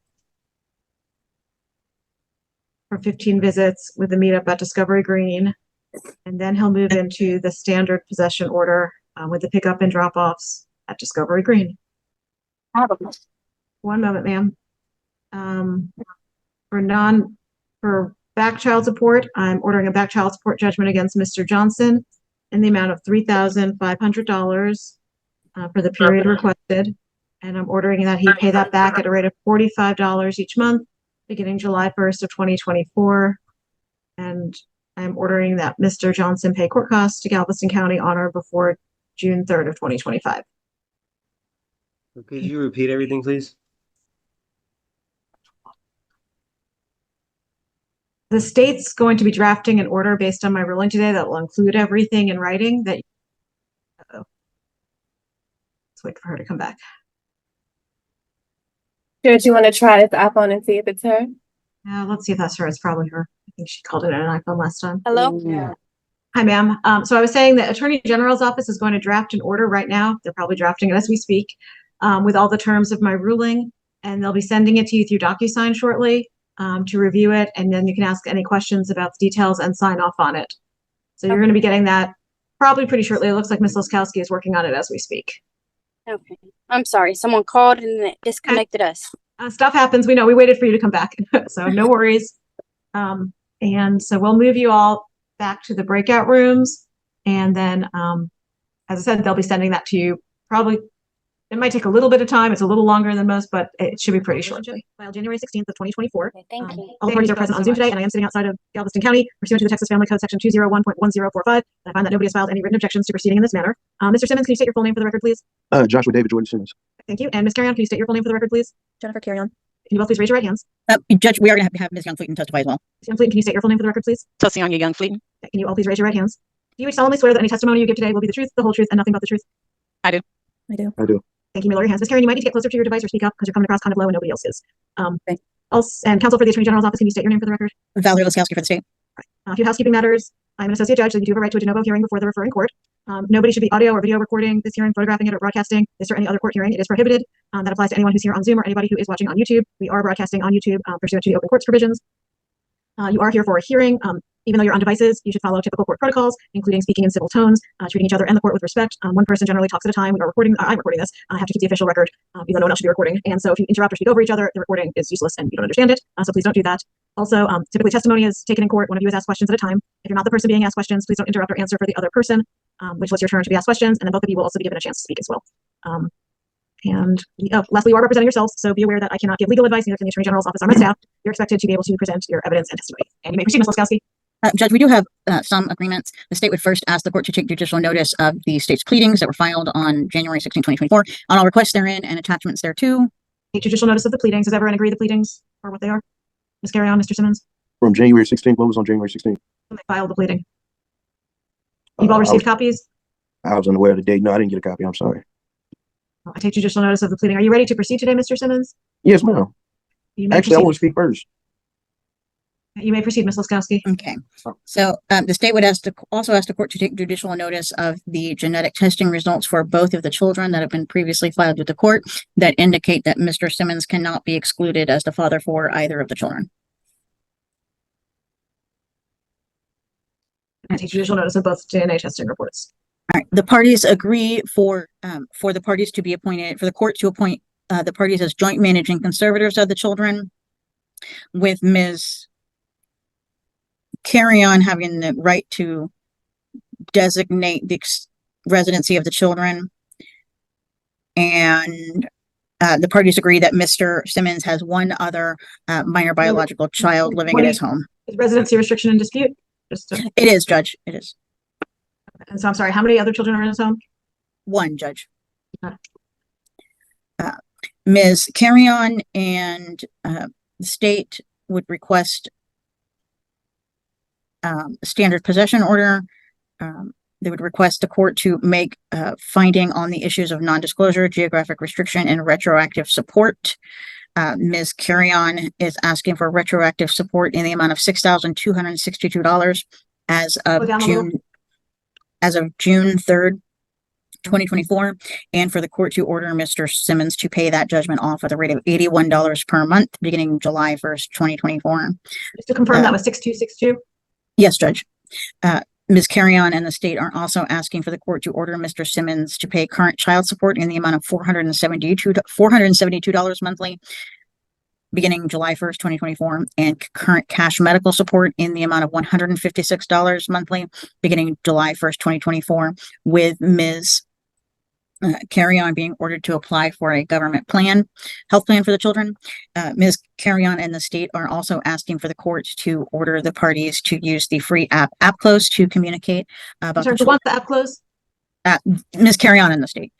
for 15 visits with the meetup at Discovery Green. And then he'll move into the standard possession order with the pickup and drop-offs at Discovery Green. I have a question. One moment, ma'am. For back child support, I'm ordering a back child support judgment against Mr. Johnson in the amount of $3,500 for the period requested. And I'm ordering that he pay that back at a rate of $45 each month, beginning July 1st of 2024. And I'm ordering that Mr. Johnson pay court costs to Galveston County on or before June 3rd of 2025. Could you repeat everything, please? The state's going to be drafting an order based on my ruling today that will include everything in writing that. Uh-oh. Let's wait for her to come back. Judge, you want to try this iPhone and see if it's her? Let's see if that's her. It's probably her. I think she called it an iPhone last time. Hello? Yeah. Hi, ma'am. So I was saying the Attorney General's office is going to draft an order right now. They're probably drafting it as we speak with all the terms of my ruling, and they'll be sending it to you through DocuSign shortly to review it, and then you can ask any questions about the details and sign off on it. So you're going to be getting that probably pretty shortly. It looks like Ms. Laskowski is working on it as we speak. Okay. I'm sorry. Someone called and it disconnected us. Stuff happens. We know. We waited for you to come back. So no worries. And so we'll move you all back to the breakout rooms. And then, as I said, they'll be sending that to you probably. It might take a little bit of time. It's a little longer than most, but it should be pretty short. Filed January 16th of 2024. Okay, thank you. All parties are present on Zoom today, and I am sitting outside of Galveston County pursuant to the Texas Family Code Section 201.1045. And I find that nobody has filed any written objections to proceeding in this manner. Mr. Simmons, can you state your full name for the record, please? Joshua David Jordan Simmons. Thank you. And Ms. Carreon, can you state your full name for the record, please? Jennifer Carreon. Can you both please raise your right hands? Judge, we are going to have Ms. Young-Fleeton testify as well. Ms. Young-Fleeton, can you state your full name for the record, please? Tosiana Young-Fleeton. Can you all please raise your right hands? Do you each solemnly swear that any testimony you give today will be the truth, the whole truth, and nothing but the truth? I do. I do. I do. Thank you. May lower your hands. Ms. Carreon, you might need to get closer to your device or speak up because you're coming across kind of low and nobody else is. Okay. Also, and counsel for the Attorney General's office, can you state your name for the record? Valerie Laskowski for the state. A few housekeeping matters. I'm an associate judge, so you do have a right to a de novo hearing before the referring court. Nobody should be audio or video recording this hearing, photographing it, or broadcasting this or any other court hearing. It is prohibited. That applies to anyone who's here on Zoom or anybody who is watching on YouTube. We are broadcasting on YouTube pursuant to the open courts provisions. You are here for a hearing. Even though you're on devices, you should follow typical court protocols, including speaking in civil tones, treating each other and the court with respect. One person generally talks at a time. We are recording. I'm recording this. I have to keep the official record, even though no one else should be recording. And so if you interrupt or speak over each other, the recording is useless and you don't understand it. So please don't do that. Also, typically testimony is taken in court. One of you is asked questions at a time. If you're not the person being asked questions, please don't interrupt or answer for the other person, which lets your turn to be asked questions. And then both of you will also be given a chance to speak as well. Lastly, you are representing yourselves, so be aware that I cannot give legal advice, neither can the Attorney General's office or my staff. You're expected to be able to present your evidence and testimony. And you may proceed, Ms. Laskowski. Judge, we do have some agreements. The state would first ask the court to take judicial notice of the state's pleadings that were filed on January 16, 2024, on all requests therein and attachments thereto. Take judicial notice of the pleadings. Does everyone agree the pleadings are what they are? Ms. Carreon, Mr. Simmons? From January 16th, what was on January 16th? When they filed the pleading. You've all received copies? I was unaware of the date. No, I didn't get a copy. I'm sorry. I take judicial notice of the pleading. Are you ready to proceed today, Mr. Simmons? Yes, ma'am. Actually, I want to speak first. You may proceed, Ms. Laskowski. Okay. So the state would also ask the court to take judicial notice of the genetic testing results for both of the children that have been previously filed with the court that indicate that Mr. Simmons cannot be excluded as the father for either of the children. I take judicial notice of both DNA testing reports. All right. The parties agree for the parties to be appointed, for the court to appoint the parties as joint managing conservators of the children, with Ms. Carreon having the right to designate the residency of the children. And the parties agree that Mr. Simmons has one other minor biological child living in his home. Is residency restriction in dispute? It is, Judge. It is. And so I'm sorry, how many other children are in his home? One, Judge. Ms. Carreon and the state would request a standard possession order. They would request the court to make a finding on the issues of non-disclosure, geographic restriction, and retroactive support. Ms. Carreon is asking for retroactive support in the amount of $6,262 as of June 3rd, 2024, and for the court to order Mr. Simmons to pay that judgment off at the rate of $81 per month beginning July 1st, 2024. Just to confirm, that was 6262? Yes, Judge. Ms. Carreon and the state are also asking for the court to order Mr. Simmons to pay current child support in the amount of $472 monthly beginning July 1st, 2024, and current cash medical support in the amount of $156 monthly beginning July 1st, 2024, with Ms. Carreon being ordered to apply for a government plan, health plan for the children. Ms. Carreon and the state are also asking for the court to order the parties to use the free app Close to communicate about Sorry, who wants the app close? Ms. Carreon and the state.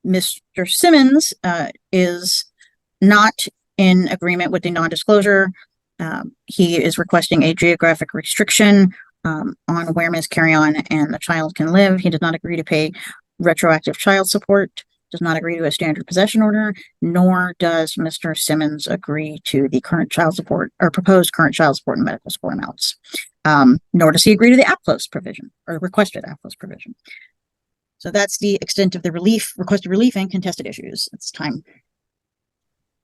Mr. Simmons is not in agreement with the non-disclosure. He is requesting a geographic restriction on where Ms. Carreon and the child can live. He does not agree to pay retroactive child support, does not agree to a standard possession order, nor does Mr. Simmons agree to the current child support or proposed current child support and medical support amounts. Nor does he agree to the app close provision or requested app close provision. So that's the extent of the requested relief and contested issues. It's time.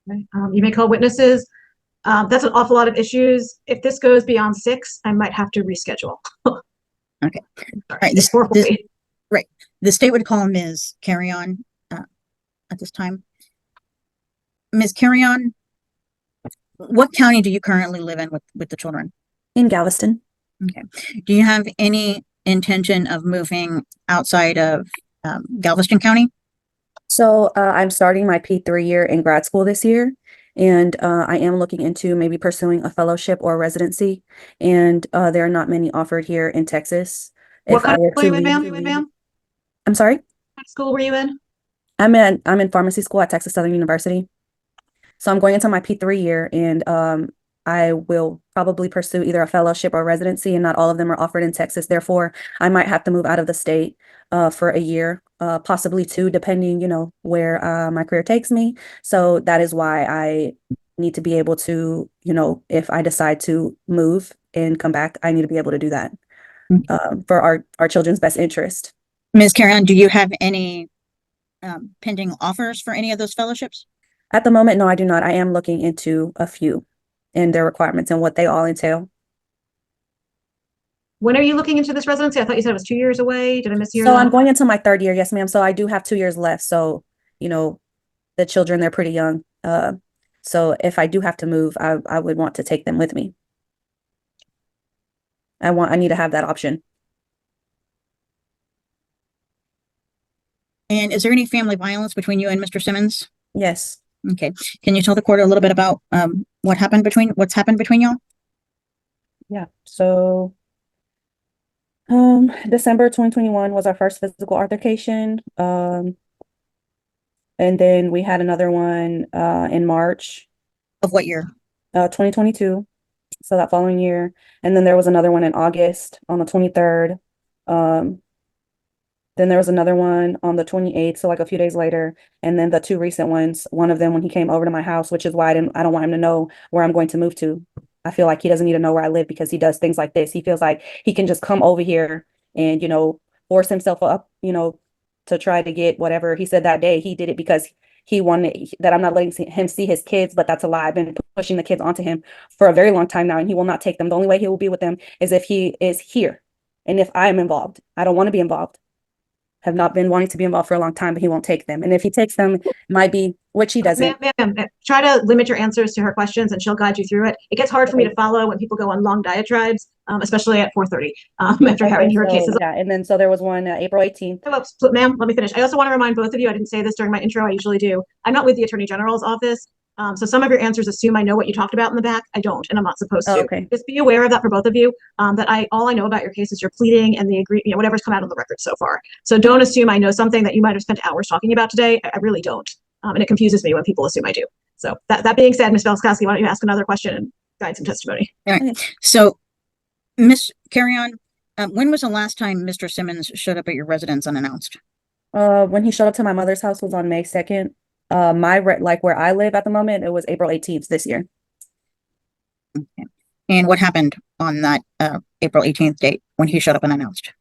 Okay. You may call witnesses. That's an awful lot of issues. If this goes beyond 6, I might have to reschedule. Okay. All right. Right. The state would call Ms. Carreon at this time. Ms. Carreon, what county do you currently live in with the children? In Galveston. Okay. Do you have any intention of moving outside of Galveston County? So I'm starting my P3 year in grad school this year, and I am looking into maybe pursuing a fellowship or residency, and there are not many offered here in Texas. What kind of school are you in, ma'am? I'm sorry? What school were you in? I'm in pharmacy school at Texas Southern University. So I'm going into my P3 year, and I will probably pursue either a fellowship or residency, and not all of them are offered in Texas. Therefore, I might have to move out of the state for a year, possibly 2, depending, where my career takes me. So that is why I need to be able to, if I decide to move and come back, I need to be able to do that for our children's best interest. Ms. Carreon, do you have any pending offers for any of those fellowships? At the moment, no, I do not. I am looking into a few and their requirements and what they all entail. When are you looking into this residency? I thought you said it was 2 years away. Did I miss a year? So I'm going into my 3rd year. Yes, ma'am. So I do have 2 years left. So, the children, they're pretty young. So if I do have to move, I would want to take them with me. I need to have that option. And is there any family violence between you and Mr. Simmons? Yes. Okay. Can you tell the court a little bit about what's happened between y'all? Yeah. So December 2021 was our first physical altercation. And then we had another one in March. Of what year? 2022. So that following year. And then there was another one in August on the 23rd. Then there was another one on the 28th, so like a few days later. And then the 2 recent ones, one of them when he came over to my house, which is why I don't want him to know where I'm going to move to. I feel like he doesn't need to know where I live because he does things like this. He feels like he can just come over here and, force himself up, to try to get whatever. He said that day he did it because he wanted that I'm not letting him see his kids, but that's a lie. I've been pushing the kids onto him for a very long time now, and he will not take them. The only way he will be with them is if he is here and if I am involved. I don't want to be involved. Have not been wanting to be involved for a long time, but he won't take them. And if he takes them, it might be, which he doesn't. Ma'am, try to limit your answers to her questions and she'll guide you through it. It gets hard for me to follow when people go on long diatribes, especially at 4:30 after having heard cases. Yeah, and then so there was one April 18th. Ma'am, let me finish. I also want to remind both of you, I didn't say this during my intro, I usually do. I'm not with the Attorney General's office. So some of your answers assume I know what you talked about in the back. I don't, and I'm not supposed to. Okay. Just be aware of that for both of you. That all I know about your case is your pleading and the whatever's come out on the record so far. So don't assume I know something that you might have spent hours talking about today. I really don't. And it confuses me when people assume I do. So that being said, Ms. Velskowski, why don't you ask another question and guide some testimony? All right. So, Ms. Carreon, when was the last time Mr. Simmons showed up at your residence unannounced? When he showed up to my mother's house was on May 2nd. Where I live at the moment, it was April 18th this year. Okay. And what happened on that April 18th date when he showed up unannounced?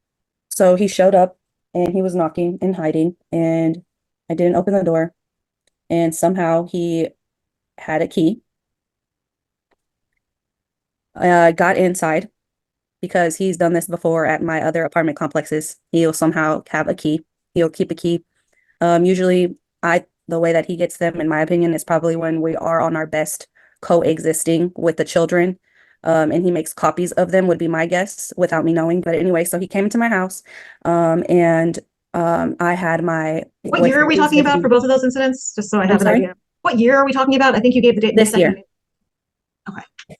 So he showed up and he was knocking and hiding, and I didn't open the door, and somehow he had a key. Got inside because he's done this before at my other apartment complexes. He'll somehow have a key. He'll keep a key. Usually the way that he gets them, in my opinion, is probably when we are on our best coexisting with the children. And he makes copies of them, would be my guess, without me knowing. But anyway, so he came into my house, and I had my What year are we talking about for both of those incidents? Just so I have an sorry? idea. What year are we talking about? I think you gave the date. This year. Okay.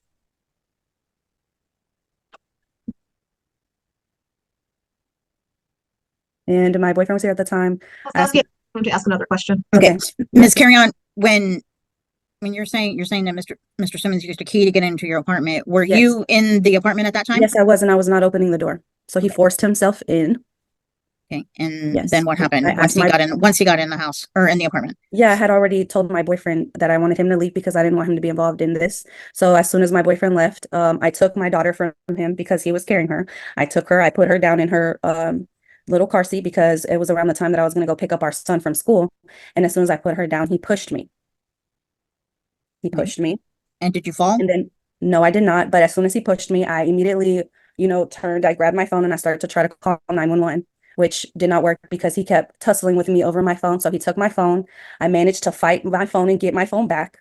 And my boyfriend was here at the time. I'm going to ask another question. Okay, Ms. Carreon, when you're saying that Mr. Simmons used a key to get into your apartment, were Yes. you in the apartment at that time? Yes, I was, and I was not opening the door. So he forced himself in. Okay, and Yes. then what happened once he got in the house or in the apartment? Yeah, I had already told my boyfriend that I wanted him to leave because I didn't want him to be involved in this. So as soon as my boyfriend left, I took my daughter from him because he was carrying her. I took her, I put her down in her little car seat because it was around the time that I was going to go pick up our son from school. And as soon as I put her down, he pushed me. He pushed me. And did you fall? And then, no, I did not. But as soon as he pushed me, I immediately, turned, I grabbed my phone and I started to try to call 911, which did not work because he kept tussling with me over my phone. So he took my phone. I managed to fight my phone and get my phone back,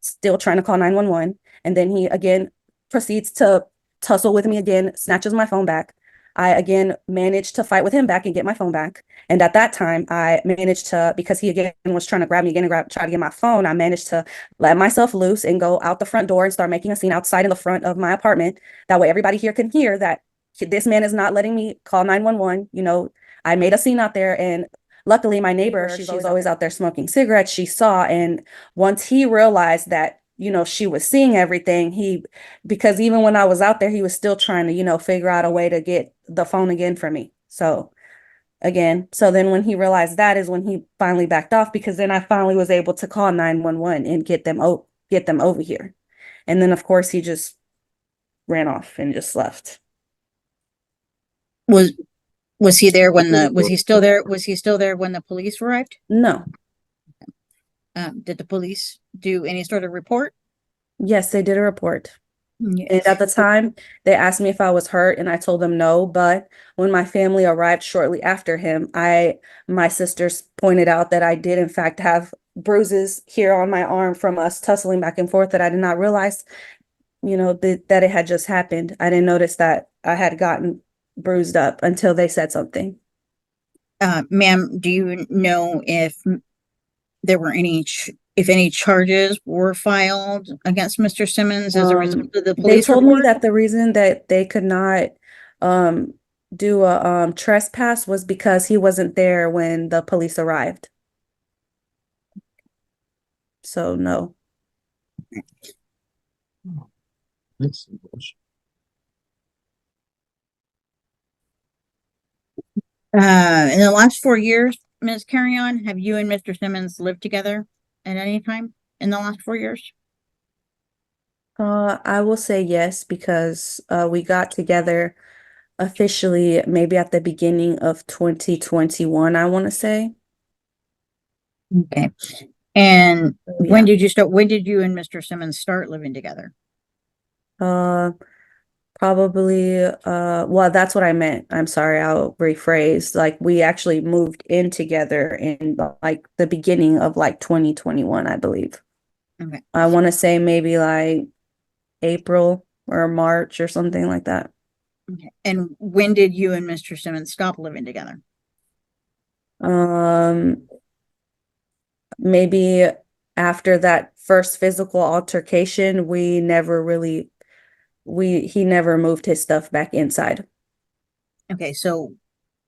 still trying to call 911. And then he again proceeds to tussle with me again, snatches my phone back. I again managed to fight with him back and get my phone back. And at that time, I managed to, because he again was trying to grab me again and try to get my phone, I managed to let myself loose and go out the front door and start making a scene outside in the front of my apartment. That way everybody here can hear that this man is not letting me call 911. I made a scene out there, and luckily my neighbor, she's always out there smoking cigarettes, she saw. And once he realized that, she was seeing everything, because even when I was out there, he was still trying to, figure out a way to get the phone again for me. So then when he realized that is when he finally backed off, because then I finally was able to call 911 and get them over here. And then of course he just ran off and just left. Was he there when was he still there when the police arrived? No. Did the police do any sort of report? Yes, they did a report. Yes. And at the time, they asked me if I was hurt, and I told them no. But when my family arrived shortly after him, my sisters pointed out that I did in fact have bruises here on my arm from us tussling back and forth that I did not realize, that it had just happened. I didn't notice that I had gotten bruised up until they said something. Ma'am, do you know if there were any charges were filed against Mr. Simmons as a result of the police They told report? me that the reason that they could not do a trespass was because he wasn't there when the police arrived. So no. In the last 4 years, Ms. Carreon, have you and Mr. Simmons lived together at any time in the last 4 years? I will say yes, because we got together officially maybe at the beginning of 2021, I want to say. Okay. And Yeah. when did you and Mr. Simmons start living together? Probably, well, that's what I meant. I'm sorry, I'll rephrase. Like, we actually moved in together in like the beginning of like 2021, I believe. Okay. I want to say maybe like April or March or something like that. Okay. And when did you and Mr. Simmons stop living together? Maybe after that first physical altercation, he never moved his stuff back inside. Okay, so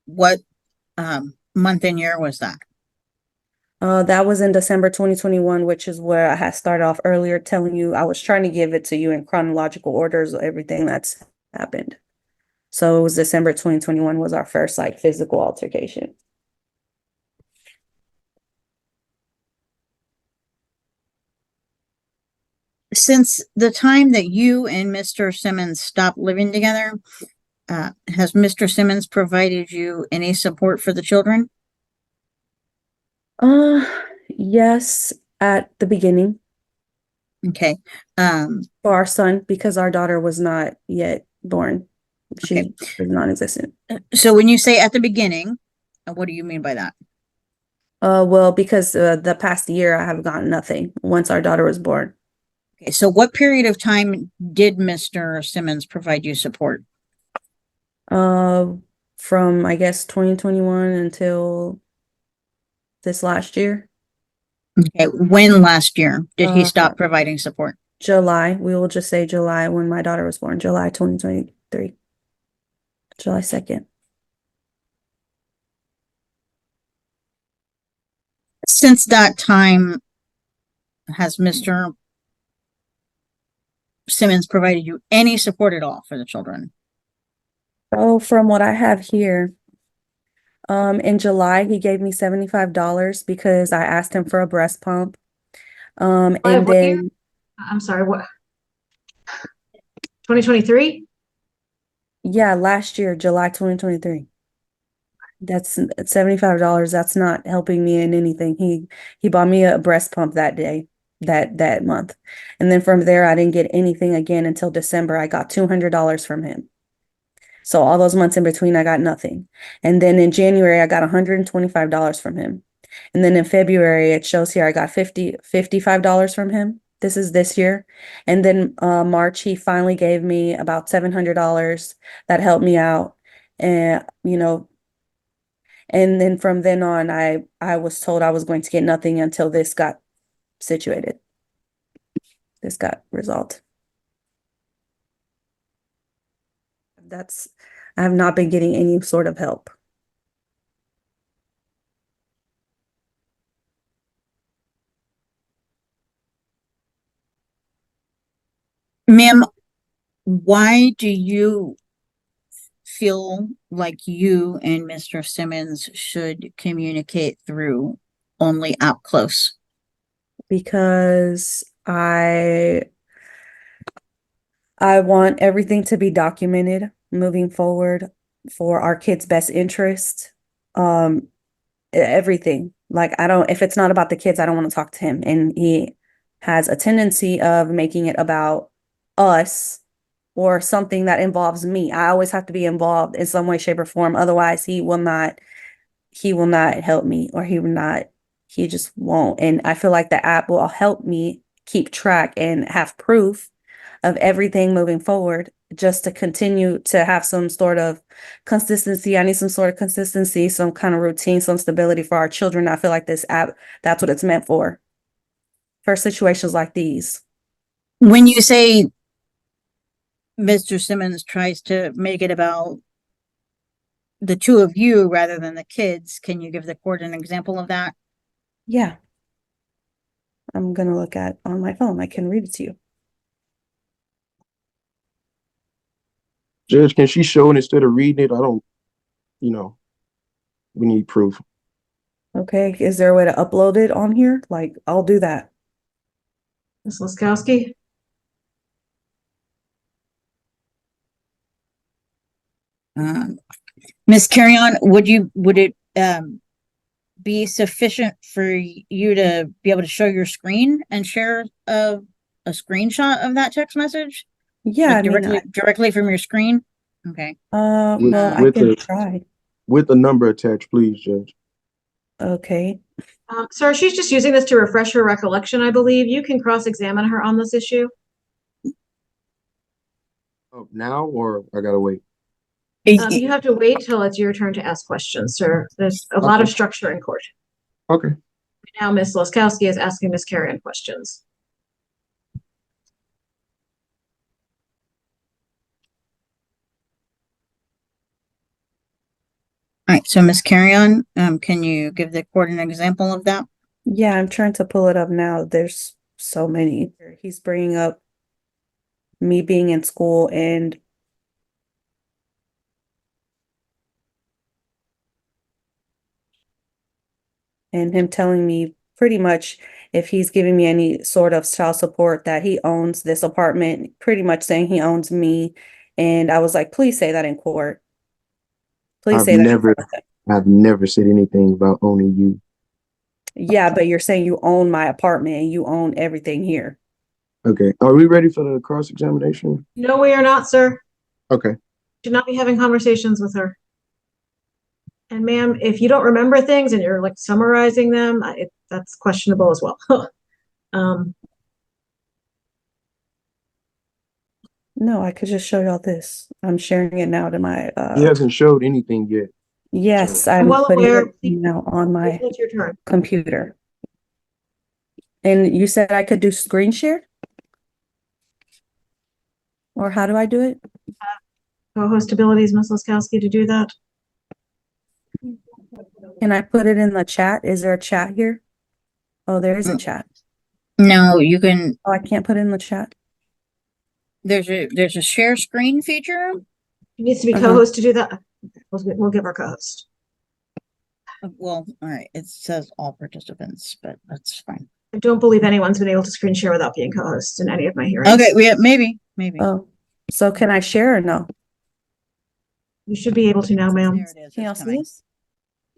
what month and year was that? That was in December 2021, which is where I had started off earlier telling you I was trying to give it to you in chronological orders, everything that's happened. So it was December 2021 was our first like physical altercation. Since the time that you and Mr. Simmons stopped living together, has Mr. Simmons provided you any support for the children? Yes, at the beginning Okay. for our son because our daughter was not yet born. She Okay. is non-existent. So when you say at the beginning, what do you mean by that? Well, because the past year I have gotten nothing once our daughter was born. Okay, so what period of time did Mr. Simmons provide you support? From I guess 2021 until this last year. Okay, when last year did he stop Uh, providing support? July. We will just say July when my daughter was born, July 2023. July 2nd. Since that time, has Mr. Simmons provided you any support at all for the children? Oh, from what I have here, in July, he gave me $75 because I asked him for a breast pump. And what year? then, I'm sorry, what? 2023? yeah, last year, July 2023. That's $75. That's not helping me in anything. He bought me a breast pump that day, that month. And then from there, I didn't get anything again until December. I got $200 from him. So all those months in between, I got nothing. And then in January, I got $125 from him. And then in February, it shows here I got $55 from him. This is this year. And then March, he finally gave me about $700 that helped me out. And, and then from then on, I was told I was going to get nothing until this got situated. This got resolved. I have not been getting any sort of help. Ma'am, why do you feel like you and Mr. Simmons should communicate through only up close? Because I want everything to be documented moving forward for our kids' best interest. Everything. Like if it's not about the kids, I don't want to talk to him. And he has a tendency of making it about us or something that involves me. I always have to be involved in some way, shape, or form. Otherwise, he will not help me, or he just won't. And I feel like the app will help me keep track and have proof of everything moving forward, just to continue to have some sort of consistency. I need some sort of consistency, some kind of routine, some stability for our children. I feel like this app, that's what it's meant for situations like these. When you say Mr. Simmons tries to make it about the two of you rather than the kids, can you give the court an example of that? Yeah. I'm going to look at on my phone. I can read it to you. Judge, can she show it instead of reading it? I don't, we need proof. Okay. Is there a way to upload it on here? Like, I'll do that. Ms. Laskowski? Ms. Carreon, would it be sufficient for you to be able to show your screen and share a screenshot of that text message? Yeah, Like directly from your screen? Okay. Well, I can try. With the number attached, please, Judge. Okay. Sir, she's just using this to refresh her recollection, I believe. You can cross-examine her on this issue. Oh, now, or I gotta wait? You have to wait till it's your turn to ask questions, sir. There's a lot of structure in court. Okay. Now Ms. Laskowski is asking Ms. Carreon questions. All right, so Ms. Carreon, can you give the court an example of that? Yeah, I'm trying to pull it up now. There's so many. He's bringing up me being in school and him telling me pretty much if he's giving me any sort of child support, that he owns this apartment, pretty much saying he owns me. And I was like, please say that in court. Please I've say that. I've never said anything about owning you. Yeah, but you're saying you own my apartment and you own everything here. Okay. Are we ready for the cross-examination? No, we are not, sir. Okay. Should not be having conversations with her. And ma'am, if you don't remember things and you're like summarizing them, that's questionable as well. No, I could just show y'all this. I'm sharing it now to my He hasn't showed anything yet. yes, I'm I'm well putting aware. it now on my It's your turn. computer. And you said I could do screen share? Or how do I do it? Co-host abilities, Ms. Laskowski, to do that. Can I put it in the chat? Is there a chat here? Oh, there is a chat. No, you can, Oh, I can't put it in the chat. there's a share screen feature. It needs to be Uh-huh. co-host to do that. We'll give our co-host. Well, all right, it says all participants, but that's fine. I don't believe anyone's been able to screen share without being co-host in any of my hearings. Okay, maybe. Oh, so can I share or no? You should be able to now, ma'am. There it is. Can y'all It's see coming. this?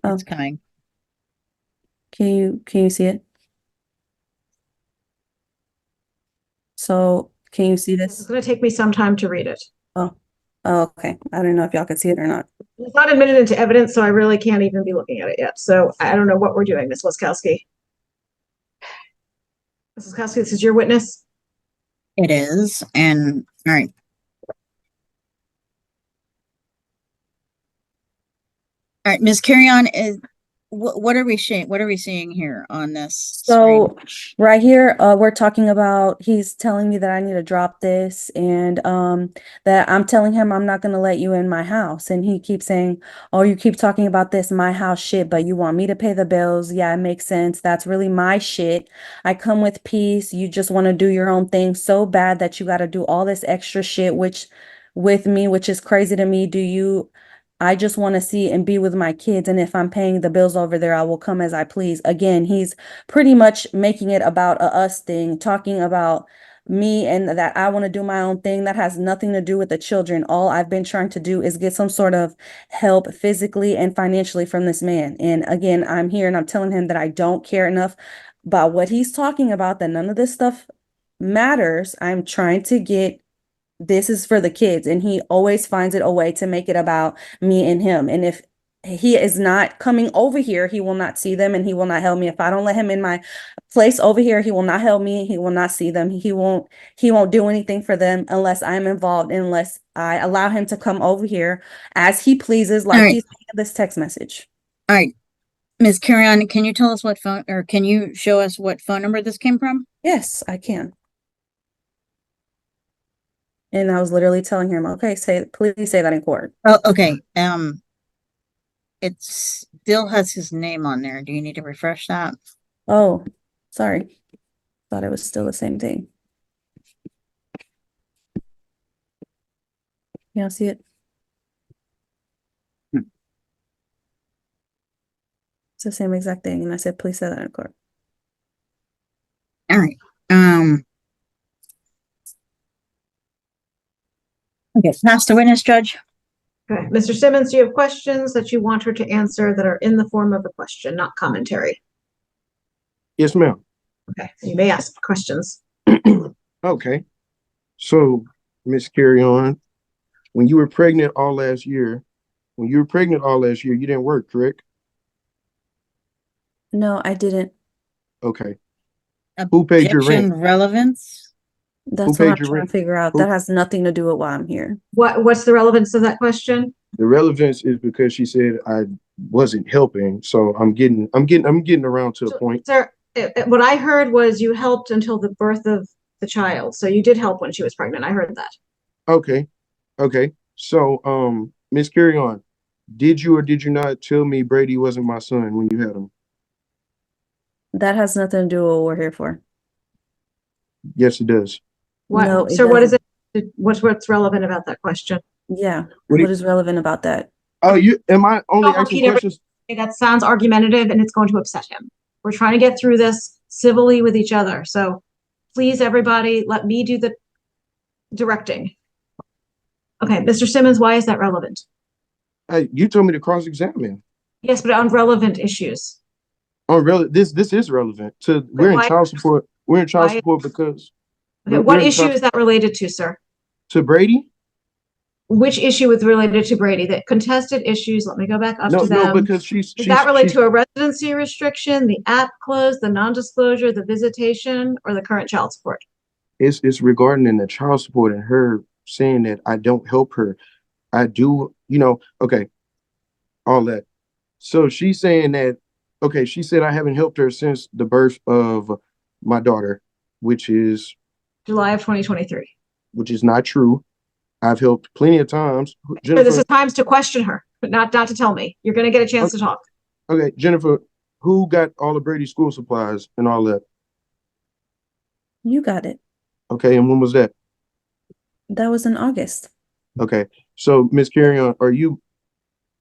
Oh, It's coming. can you see it? So can you see It's this? going to take me some time to read it. Oh, okay. I don't know if y'all can see it or not. It's not admitted into evidence, so I really can't even be looking at it yet. So I don't know what we're doing, Ms. Laskowski. Ms. Laskowski, this is your witness. It is, and all right. All right, Ms. Carreon, is what are we seeing? What are we seeing here on this So screen? right here, we're talking about, he's telling me that I need to drop this and that I'm telling him I'm not gonna let you in my house. And he keeps saying, oh, you keep talking about this my house shit, but you want me to pay the bills. Yeah, it makes sense. That's really my shit. I come with peace. You just want to do your own thing so bad that you got to do all this extra shit, which with me, which is crazy to me. I just want to see and be with my kids. And if I'm paying the bills over there, I will come as I please. Again, he's pretty much making it about a us thing, talking about me and that I want to do my own thing. That has nothing to do with the children. All I've been trying to do is get some sort of help physically and financially from this man. And again, I'm here and I'm telling him that I don't care enough about what he's talking about, that none of this stuff matters. I'm trying to get this is for the kids, and he always finds it a way to make it about me and him. And if he is not coming over here, he will not see them and he will not help me. If I don't let him in my place over here, he will not help me. He will not see them. He won't do anything for them unless I'm involved, unless I allow him to come over here as he pleases, like he's saying in this text message. All right, Ms. Carreon, can you tell us what phone, or can you show us what phone number this came from? Yes, I can. And I was literally telling him, okay, please say that in court. Oh, okay. It still has his name on there. Do you need to refresh that? Oh, sorry. Thought it was still the same thing. Y'all see it? It's the same exact thing. And I said, please say that in court. All right. Okay, pass the witness, Judge. Okay, Mr. Simmons, do you have questions that you want her to answer that are in the form of a question, not commentary? Yes, ma'am. Okay, you may ask questions. Okay. So, Miss Carreon, when you were pregnant all last year, you didn't work, correct? No, I didn't. Okay. Who paid your rent? Objection relevance? That's what I'm trying to figure out. That has nothing to do with why I'm here. What's the relevance of that question? The relevance is because she said I wasn't helping, so I'm getting around to the point. Sir, what I heard was you helped until the birth of the child, so you did help when she was pregnant. I heard that. Okay. So, Miss Carreon, did you or did you not tell me Brady wasn't my son when you had him? That has nothing to do with what we're here for. Yes, it does. What, No, sir, what is it? What's relevant about that question? Yeah. What is relevant about that? Oh, am I only asking questions? That sounds argumentative and it's going to upset him. We're trying to get through this civilly with each other. So please, everybody, let me do the directing. Okay, Mr. Simmons, why is that relevant? You told me to cross-examine. Yes, but on relevant issues. This is relevant to, we're in why- child support. We're in child why- support because. Okay, we're what in issue child- is that related to, sir? To Brady? Which issue is related to Brady? The contested issues, let me go back up No, to them. because Does that relate to a residency restriction, the app close, the non-disclosure, the visitation, or the current child support? It's regarding in the child support and her saying that I don't help her. I do, okay, all that. So she's saying that, okay, she said I haven't helped her since the birth of my daughter, which is July of 2023. not true. I've helped plenty of times. Sure, this is times to question her, but not to tell me. You're going to get a chance to talk. Okay, Jennifer, who got all of Brady's school supplies and all that? You got it. Okay, and when was that? That was in August. Okay, so Miss Carreon,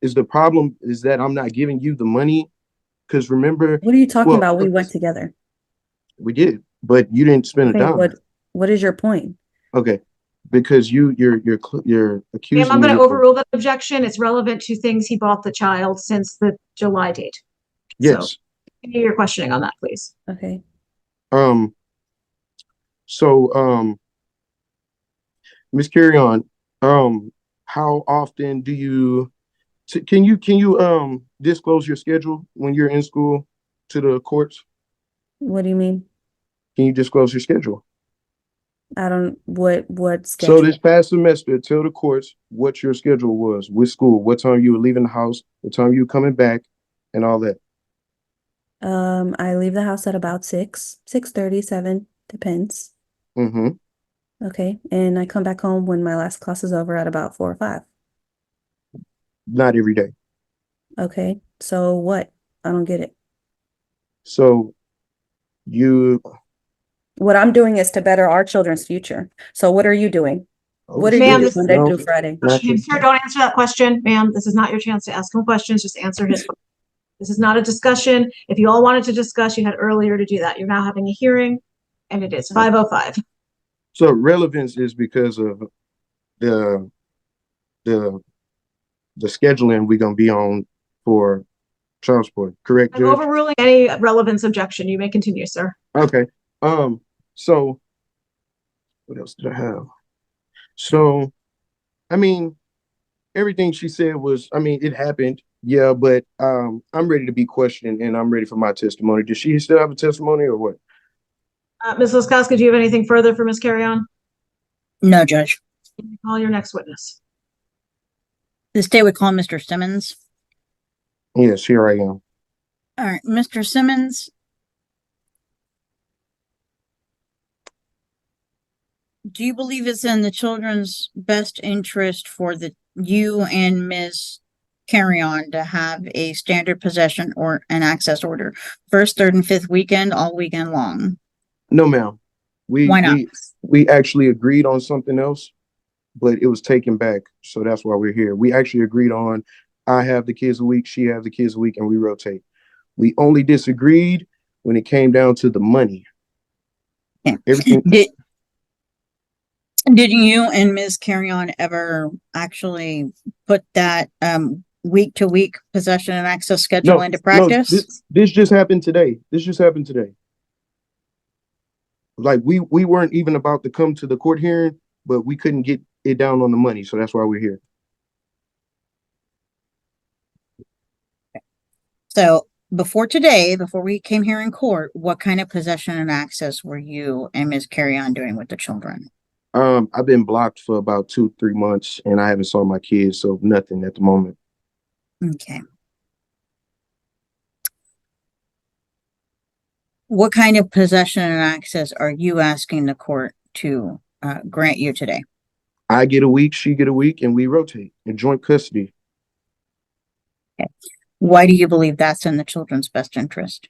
is the problem is that I'm not giving you the money? Because remember, What are you talking about? We went together. we did, but you didn't spend a Okay, dime. what is your point? Okay, because you're accusing Ma'am, I'm going me to of- overrule that objection. It's relevant to things he bought the child since the July date. Yes. So, continue your questioning on that, please. Okay. So Miss Carreon, how often do you can you disclose your schedule when you're in school to the courts? What do you mean? Can you disclose your schedule? I don't, what schedule? So this past semester, tell the courts what your schedule was with school, what time you were leaving the house, what time you were coming back, and all that. I leave the house at about 6:30, 7, depends. Mm-hmm. Okay, and I come back home when my last class is over at about 4 or 5. Not every day. Okay, so what? I don't get it. So what I'm doing is to better our children's future. So what are you doing? What are you doing Monday through Friday? Sir, don't answer that question, ma'am. This is not your chance to ask him questions. Just answer his question. This is not a discussion. If you all wanted to discuss, you had earlier to do that. You're now having a hearing, and it is 5:05. So relevance is because of the scheduling we're gonna be on for child support, correct, I'm Judge? overruling any relevance objection. You may continue, sir. Okay. So what else did I have? So, I mean, everything she said was, it happened, yeah, but I'm ready to be questioned and I'm ready for my testimony. Does she still have a testimony or what? Ms. Laskowska, do you have anything further for Ms. Carreon? No, Judge. Call your next witness. The state would call Mr. Simmons. Yes, here I am. All right, Mr. Simmons. Do you believe it's in the children's best interest for you and Ms. Carreon to have a standard possession or an access order, first, third, and fifth weekend, all weekend long? No, ma'am. Why not? We actually agreed on something else, but it was taken back. So that's why we're here. We actually agreed on I have the kids a week, she have the kids a week, and we rotate. We only disagreed when it came down to the money. Yeah. Everything. Did you and Ms. Carreon ever actually put that week to week possession and access schedule into practice? No, this just happened today. Like we weren't even about to come to the court hearing, but we couldn't get it down on the money, so that's why we're here. So before we came here in court, what kind of possession and access were you and Ms. Carreon doing with the children? I've been blocked for about 2-3 months and I haven't saw my kids, so nothing at the moment. Okay. What kind of possession and access are you asking the court to grant you today? I get a week, she get a week, and we rotate in joint custody. Okay. Why do you believe that's in the children's best interest?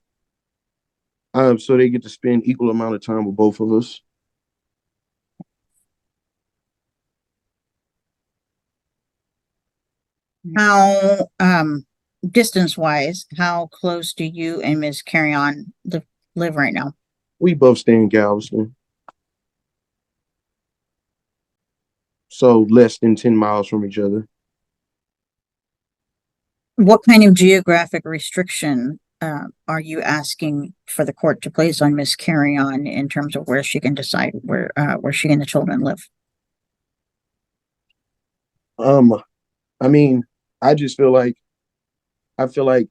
So they get to spend equal amount of time with both of us. How distance wise, how close do you and Ms. Carreon live live right now? We both stay in Galveston, so less than 10 miles from each other. What kind of geographic restriction are you asking for the court to place on Miss Carreon in terms of where she can decide where she and the children live? I mean, I just feel like I feel like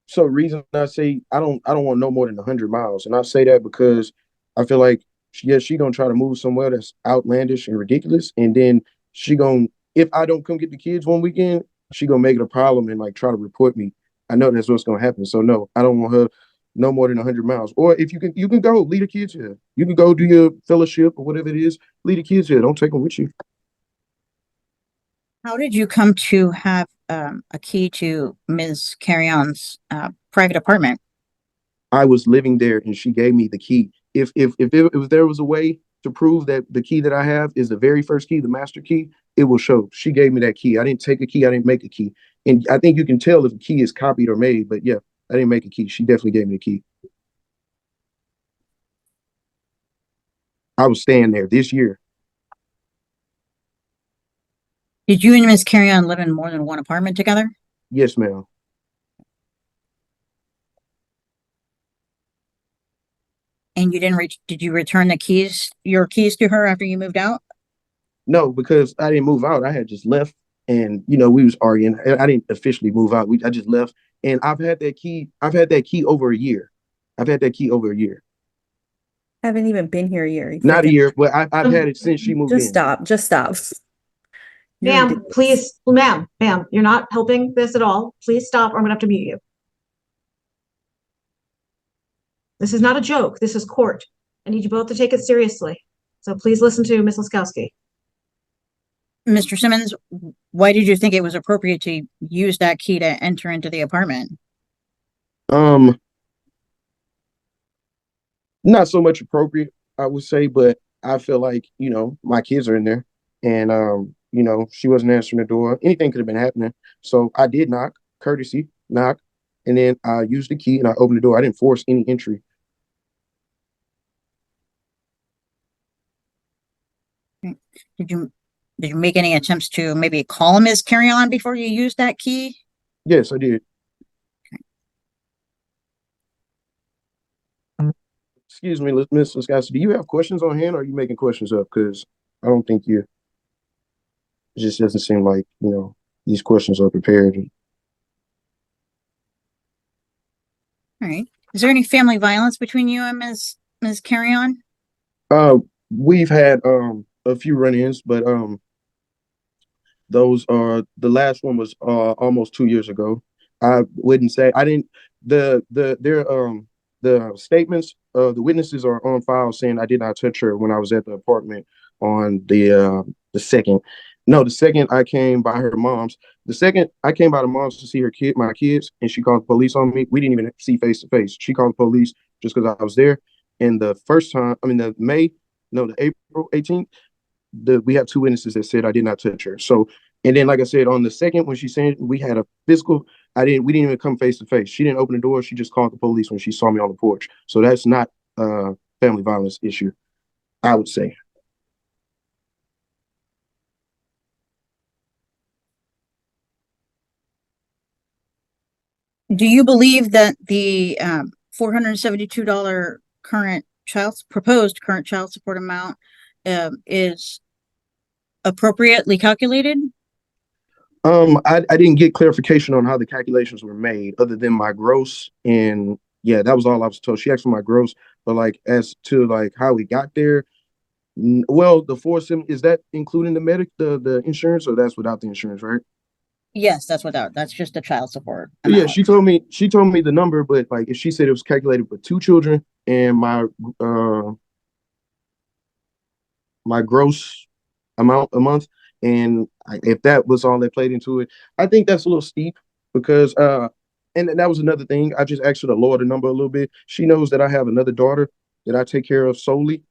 so reason I say I don't want no more than 100 miles, and I say that because I feel like she gonna try to move somewhere that's outlandish and ridiculous, and then she gonna if I don't come get the kids one weekend, she gonna make it a problem and like try to report me. I know that's what's gonna happen. So no, I don't want her no more than 100 miles. Or if you can go leave the kids here. You can go do your fellowship or whatever it is. Leave the kids here. Don't take them with you. How did you come to have a key to Ms. Carreon's private apartment? I was living there and she gave me the key. If there was a way to prove that the key that I have is the very first key, the master key, it will show. She gave me that key. I didn't take a key. I didn't make a key. And I think you can tell if a key is copied or made. But yeah, I didn't make a key. She definitely gave me the key. I was staying there this year. Did you and Ms. Carreon live in more than one apartment together? Yes, ma'am. And you didn't reach, did you return your keys to her after you moved out? No, because I didn't move out. I had just left, and we was arguing. I didn't officially move out. I just left, and I've had that key. I've had that key over a year. I've had that key over a year. Haven't even been here a year. You Not a freaking- year, but I've had it since she moved Just in. stop. Just stop. You're Ma'am, ridiculous. please, ma'am, you're not helping this at all. Please stop or I'm gonna have to mute you. This is not a joke. This is court. I need you both to take it seriously. So please listen to Ms. Laskowski. Mr. Simmons, why did you think it was appropriate to use that key to enter into the apartment? Not so much appropriate, I would say, but I feel like, my kids are in there and she wasn't answering the door. Anything could have been happening. So I did knock, courtesy, knock, and then I used the key and I opened the door. I didn't force any entry. Did you make any attempts to maybe call Ms. Carreon before you used that key? Yes, I did. Excuse me, Miss Laskowski, do you have questions on hand or are you making questions up? Because I don't think it just doesn't seem like, these questions are prepared. All right. Is there any family violence between you and Ms. Carreon? We've had a few run-ins, but those are the last one was almost 2 years ago. I wouldn't say I didn't the statements of the witnesses are on file saying I did not touch her when I was at the apartment on the second. No, the second I came by her mom's. The second I came by the mom's to see my kids, and she called the police on me. We didn't even see face to face. She called the police just because I was there. And the first time, the April 18th, we have two witnesses that said I did not touch her. So, and then like I said, on the second, when she said we had a physical, we didn't even come face to face. She didn't open the door. She just called the police when she saw me on the porch. So that's not a family violence issue, I would say. Do you believe that the $472 proposed current child support amount is appropriately calculated? I didn't get clarification on how the calculations were made other than my gross, and yeah, that was all I was told. She asked for my gross, but like as to like how we got there, well, the 470, is that including the insurance, or that's without the insurance, right? Yes, that's just the child support Yeah, amount. she told me the number, but like if she said it was calculated for two children and my gross amount a month, and if that was all that played into it, I think that's a little steep because and that was another thing. I just asked her to lower the number a little bit. She knows that I have another daughter that I take care of solely.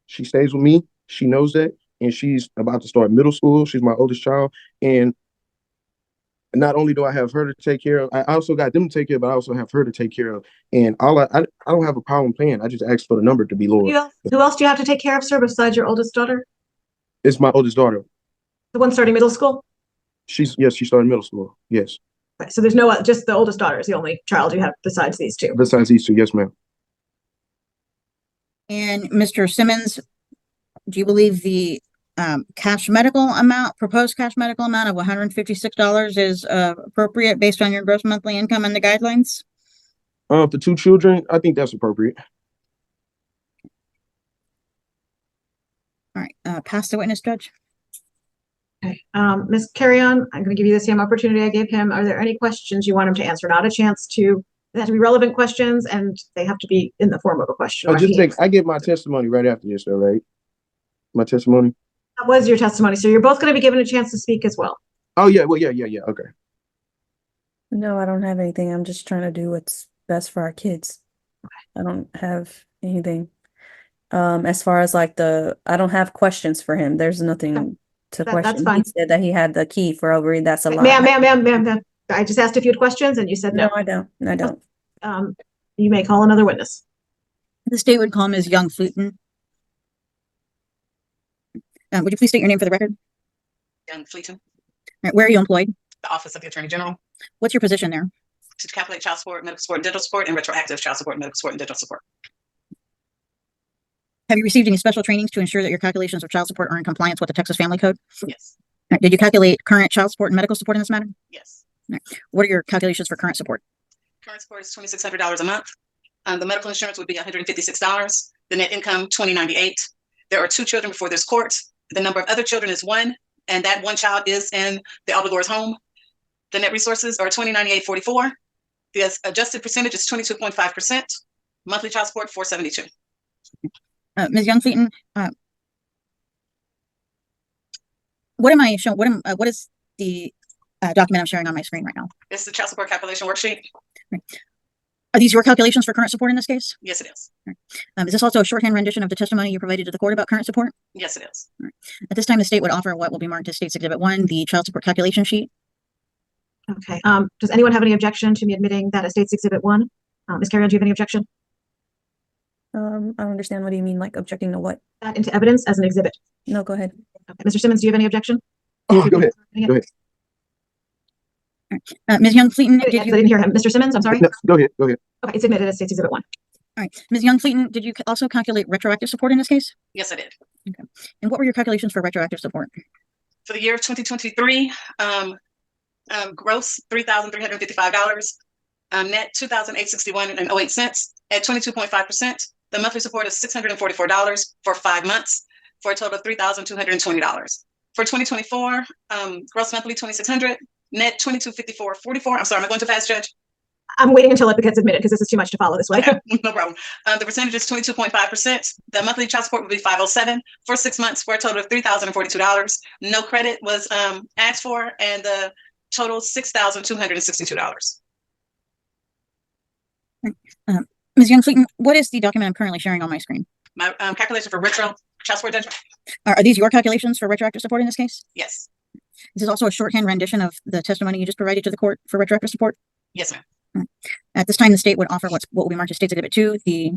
She stays with me. She knows that, and she's about to start middle school. She's my oldest child, and not only do I have her to take care of, I also got them to take care of, but I also have her to take care of. And I don't have a problem paying. I just asked for the number to be lower. Who else do you have to take care of, sir, besides your oldest daughter? It's my oldest daughter. The one starting middle school? She started middle school. Yes. Okay, so there's no, just the oldest daughter is the only child you have besides these two. Besides these two, yes, ma'am. And Mr. Simmons, do you believe the proposed cash medical amount of $156 is appropriate based on your gross monthly income and the guidelines? The two children, I think that's appropriate. All right, pass the witness, Judge. Okay, Ms. Carreon, I'm going to give you the same opportunity I gave him. Are there any questions you want him to answer? Not a chance to, they have to be relevant questions and they have to be in the form of a question. I give my testimony right after this, though, right? My testimony. That was your testimony, so you're both going to be given a chance to speak as well. Oh yeah, well, yeah. Okay. No, I don't have anything. I'm just trying to do what's best for our kids. I don't have anything. As far as like I don't have questions for him. There's nothing to question. That's fine. He said that he had the key for over. That's a lie. Ma'am. I just asked a few questions and you said no. No, I don't. You may call another witness. The state would call Ms. Young-Fleeton. Would you please state your name for the record? Young-Fleeton. All right, where are you employed? The Office of the Attorney General. What's your position there? To calculate child support, medical support, dental support, and retroactive child support, medical support, and dental support. Have you received any special trainings to ensure that your calculations of child support are in compliance with the Texas Family Code? Yes. All right, did you calculate current child support and medical support in this matter? Yes. All right, what are your calculations for current support? Current support is $2,600 a month. The medical insurance would be $156. The net income, $20.98. There are 2 children before this court. The number of other children is 1, and that 1 child is in the obligor's home. The net resources are $20.98.44. The adjusted percentage is 22.5%. Monthly child support, $472. Ms. Young-Fleeton, what am I showing? What is the document I'm sharing on my screen right now? It's the child support calculation worksheet. Right. Are these your calculations for current support in this case? Yes, it is. Right. Is this also a shorthand rendition of the testimony you provided to the court about current support? Yes, it is. Right. At this time, the state would offer what will be marked as State's Exhibit 1, the child support calculation sheet. Okay. Does anyone have any objection to me admitting that as State's Exhibit 1? Ms. Carreon, do you have any objection? I don't understand. What do you mean, like objecting to what? That into evidence as an exhibit. No, go ahead. Okay. Mr. Simmons, do you have any objection? Oh, go ahead. Go ahead. Ms. Young-Fleeton, I didn't hear him. Mr. Simmons, I'm sorry. No, go ahead. Okay, it's admitted as State's Exhibit 1. All right. Ms. Young-Fleeton, did you also calculate retroactive support in this case? Yes, I did. Okay. And what were your calculations for retroactive support? For the year of 2023, gross $3,355, net $2,861.08 at 22.5%. The monthly support is $644 for 5 months for a total of $3,220. For 2024, gross monthly $2,600, net $2,254.44. I'm sorry, am I going too fast, Judge? I'm waiting until it gets admitted because this is too much to follow this way. No problem. The percentage is 22.5%. The monthly child support will be $507 for 6 months for a total of $3,042. No credit was asked for, and the total $6,262. Ms. Young-Fleeton, what is the document I'm currently sharing on my screen? My calculation for retro child support dental. Are these your calculations for retroactive support in this case? Yes. This is also a shorthand rendition of the testimony you just provided to the court for retroactive support? Yes, ma'am. At this time, the state would offer what will be marked as State's Exhibit 2, the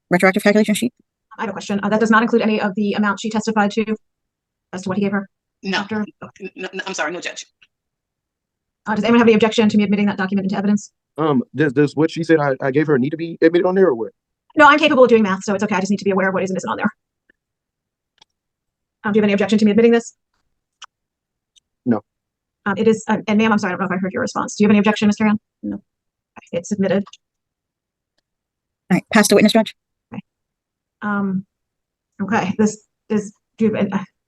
retroactive calculation sheet. I have a question. That does not include any of the amount she testified to as to what he gave her? No. After? No, I'm sorry, no, Judge. Does anyone have any objection to me admitting that document into evidence? Does what she said I gave her need to be admitted on there or what? No, I'm capable of doing math, so it's okay. I just need to be aware of what is and isn't on there. Do you have any objection to me admitting this? No. It is, and ma'am, I'm sorry, I don't know if I heard your response. Do you have any objection, Ms. Carreon? No. Okay, it's admitted. All right, pass to witness, Judge. Okay. Okay, this is, does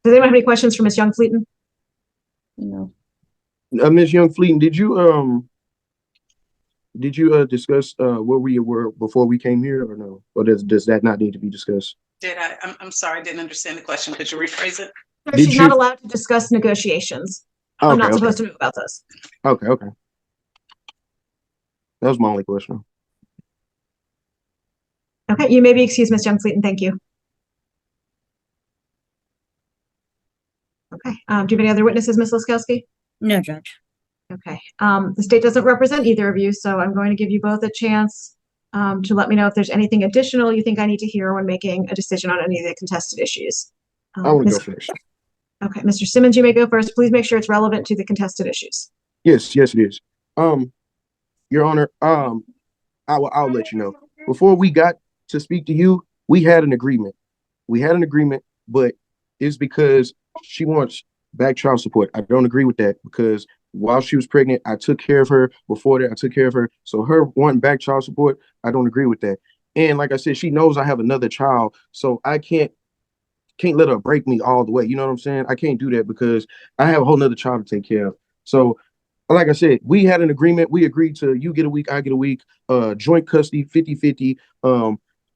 anyone have any questions for Ms. Young-Fleeton? No. Ms. Young-Fleeton, did you discuss where we were before we came here or no? Or does that not need to be discussed? Did I? I'm sorry, I didn't understand the question. Could you rephrase it? She's not allowed to discuss negotiations. I'm not supposed to know about this. Okay. That was my only question. Okay, you may be excused, Ms. Young-Fleeton. Thank you. Okay, do you have any other witnesses, Ms. Laskowski? No, Judge. Okay, the state doesn't represent either of you, so I'm going to give you both a chance to let me know if there's anything additional you think I need to hear when making a decision on any of the contested issues. I want to go Ms. first. Okay, Mr. Simmons, you may go first. Please make sure it's relevant to the contested issues. Yes, yes, it is. Your Honor, I'll let you know. Before we got to speak to you, we had an agreement. But it's because she wants back child support. I don't agree with that because while she was pregnant, I took care of her. Before that, I took care of her. So her wanting back child support, I don't agree with that. And like I said, she knows I have another child, so I can't let her break me all the way. You know what I'm saying? I can't do that because I have a whole nother child to take care of. So like I said, we had an agreement. We agreed to you get a week, I get a week, joint custody, 50-50,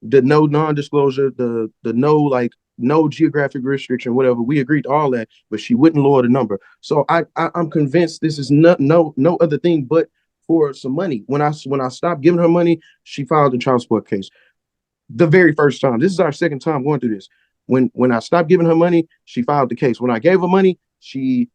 the no non-disclosure, the no geographic restriction, whatever. We agreed to all that, but she wouldn't lower the number. So I'm convinced this is no other thing but for some money. When I stopped giving her money, she filed a child support case. The very first time. This is our second time going through this. When I stopped giving her money, she filed the case. When I gave her money, she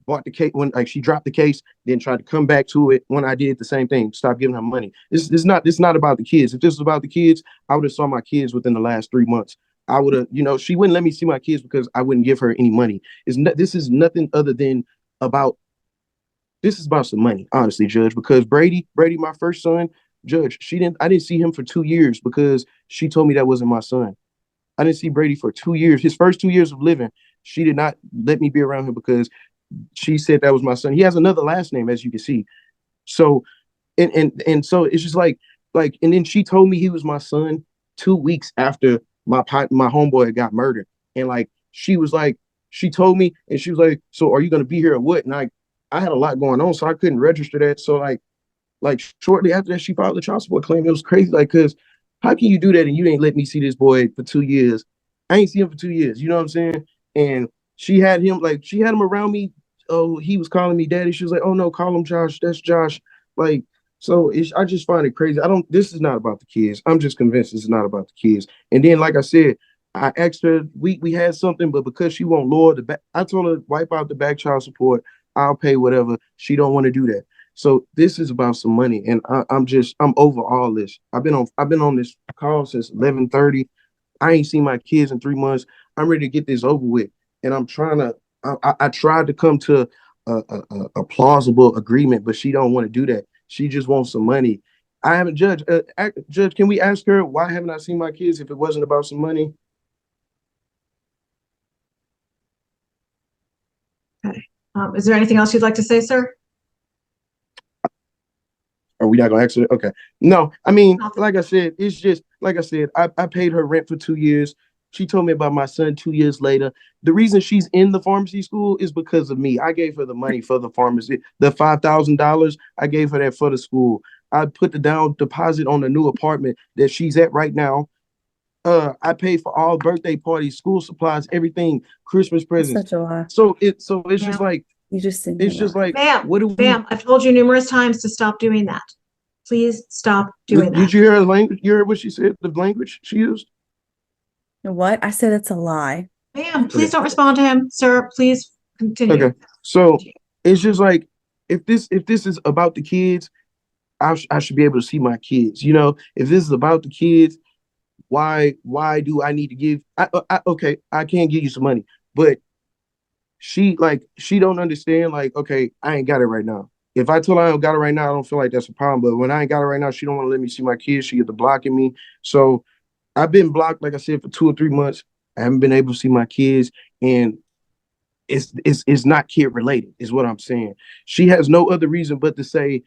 bought the case. When she dropped the case, then tried to come back to it. When I did the same thing, stop giving her money. This not about the kids. If this was about the kids, I would have saw my kids within the last 3 months. I would have, she wouldn't let me see my kids because I wouldn't give her any money. This is nothing other than about. This is about some money, honestly, Judge. Because Brady, my first son, Judge, I didn't see him for 2 years because she told me that wasn't my son. I didn't see Brady for 2 years. His first 2 years of living, she did not let me be around him because she said that was my son. He has another last name, as you can see. So, and so it's just like, and then she told me he was my son 2 weeks after my homeboy got murdered. And she told me, and she was like, so are you going to be here or what? And I had a lot going on, so I couldn't register that. So like shortly after that, she filed the child support claim. It was crazy, because how can you do that and you ain't let me see this boy for 2 years? I ain't seen him for 2 years. You know what I'm saying? And she had him around me. Oh, he was calling me daddy. She was like, oh no, call him Josh. That's Josh. So I just find it crazy. This is not about the kids. I'm just convinced it's not about the kids. And then, like I said, I asked her, we had something, but because she won't lower the back, I told her wipe out the back child support. I'll pay whatever. She don't want to do that. So this is about some money, and I'm over all this. I've been on this call since 11:30. I ain't seen my kids in 3 months. I'm ready to get this over with, and I'm trying to. I tried to come to a plausible agreement, but she don't want to do that. She just wants some money. I haven't Judge. Judge, can we ask her why haven't I seen my kids if it wasn't about some money? Okay. Is there anything else you'd like to say, sir? Are we not gonna ask her? Okay. No, I mean, like I said, it's just like I said, I paid her rent for 2 years. She told me about my son 2 years later. The reason she's in the pharmacy school is because of me. I gave her the money for the pharmacy, the $5,000. I gave her that for the school. I put the down deposit on the new apartment that she's at right now. I paid for all birthday parties, school supplies, everything, Christmas presents. Such a lie. So it's just like You just said it's just like, Ma'am, what do we? ma'am, I've told you numerous times to stop doing that. Please stop doing that. Did you hear her language? You heard what she said? The language she used. What? I said it's a lie. Ma'am, please don't respond to him, sir. Please continue. Okay, so it's just like, if this is about the kids, I should be able to see my kids. If this is about the kids, why do I need to give? Okay, I can give you some money, but she don't understand. Okay, I ain't got it right now. If I tell her I don't got it right now, I don't feel like that's a problem. But when I ain't got it right now, she don't want to let me see my kids. She get to blocking me. So I've been blocked, like I said, for 2 or 3 months. I haven't been able to see my kids, and it's not kid related, is what I'm saying. She has no other reason but to say,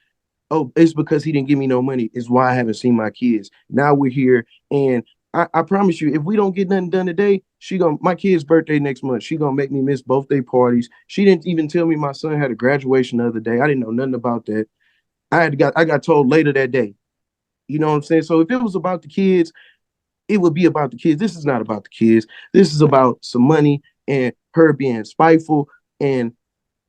oh, it's because he didn't give me no money, is why I haven't seen my kids. Now we're here, and I promise you, if we don't get nothing done today, my kid's birthday next month, she gonna make me miss both their parties. She didn't even tell me my son had a graduation the other day. I didn't know nothing about that. I got told later that day. You know what I'm saying? So if it was about the kids, it would be about the kids. This is not about the kids. This is about some money and her being spiteful. And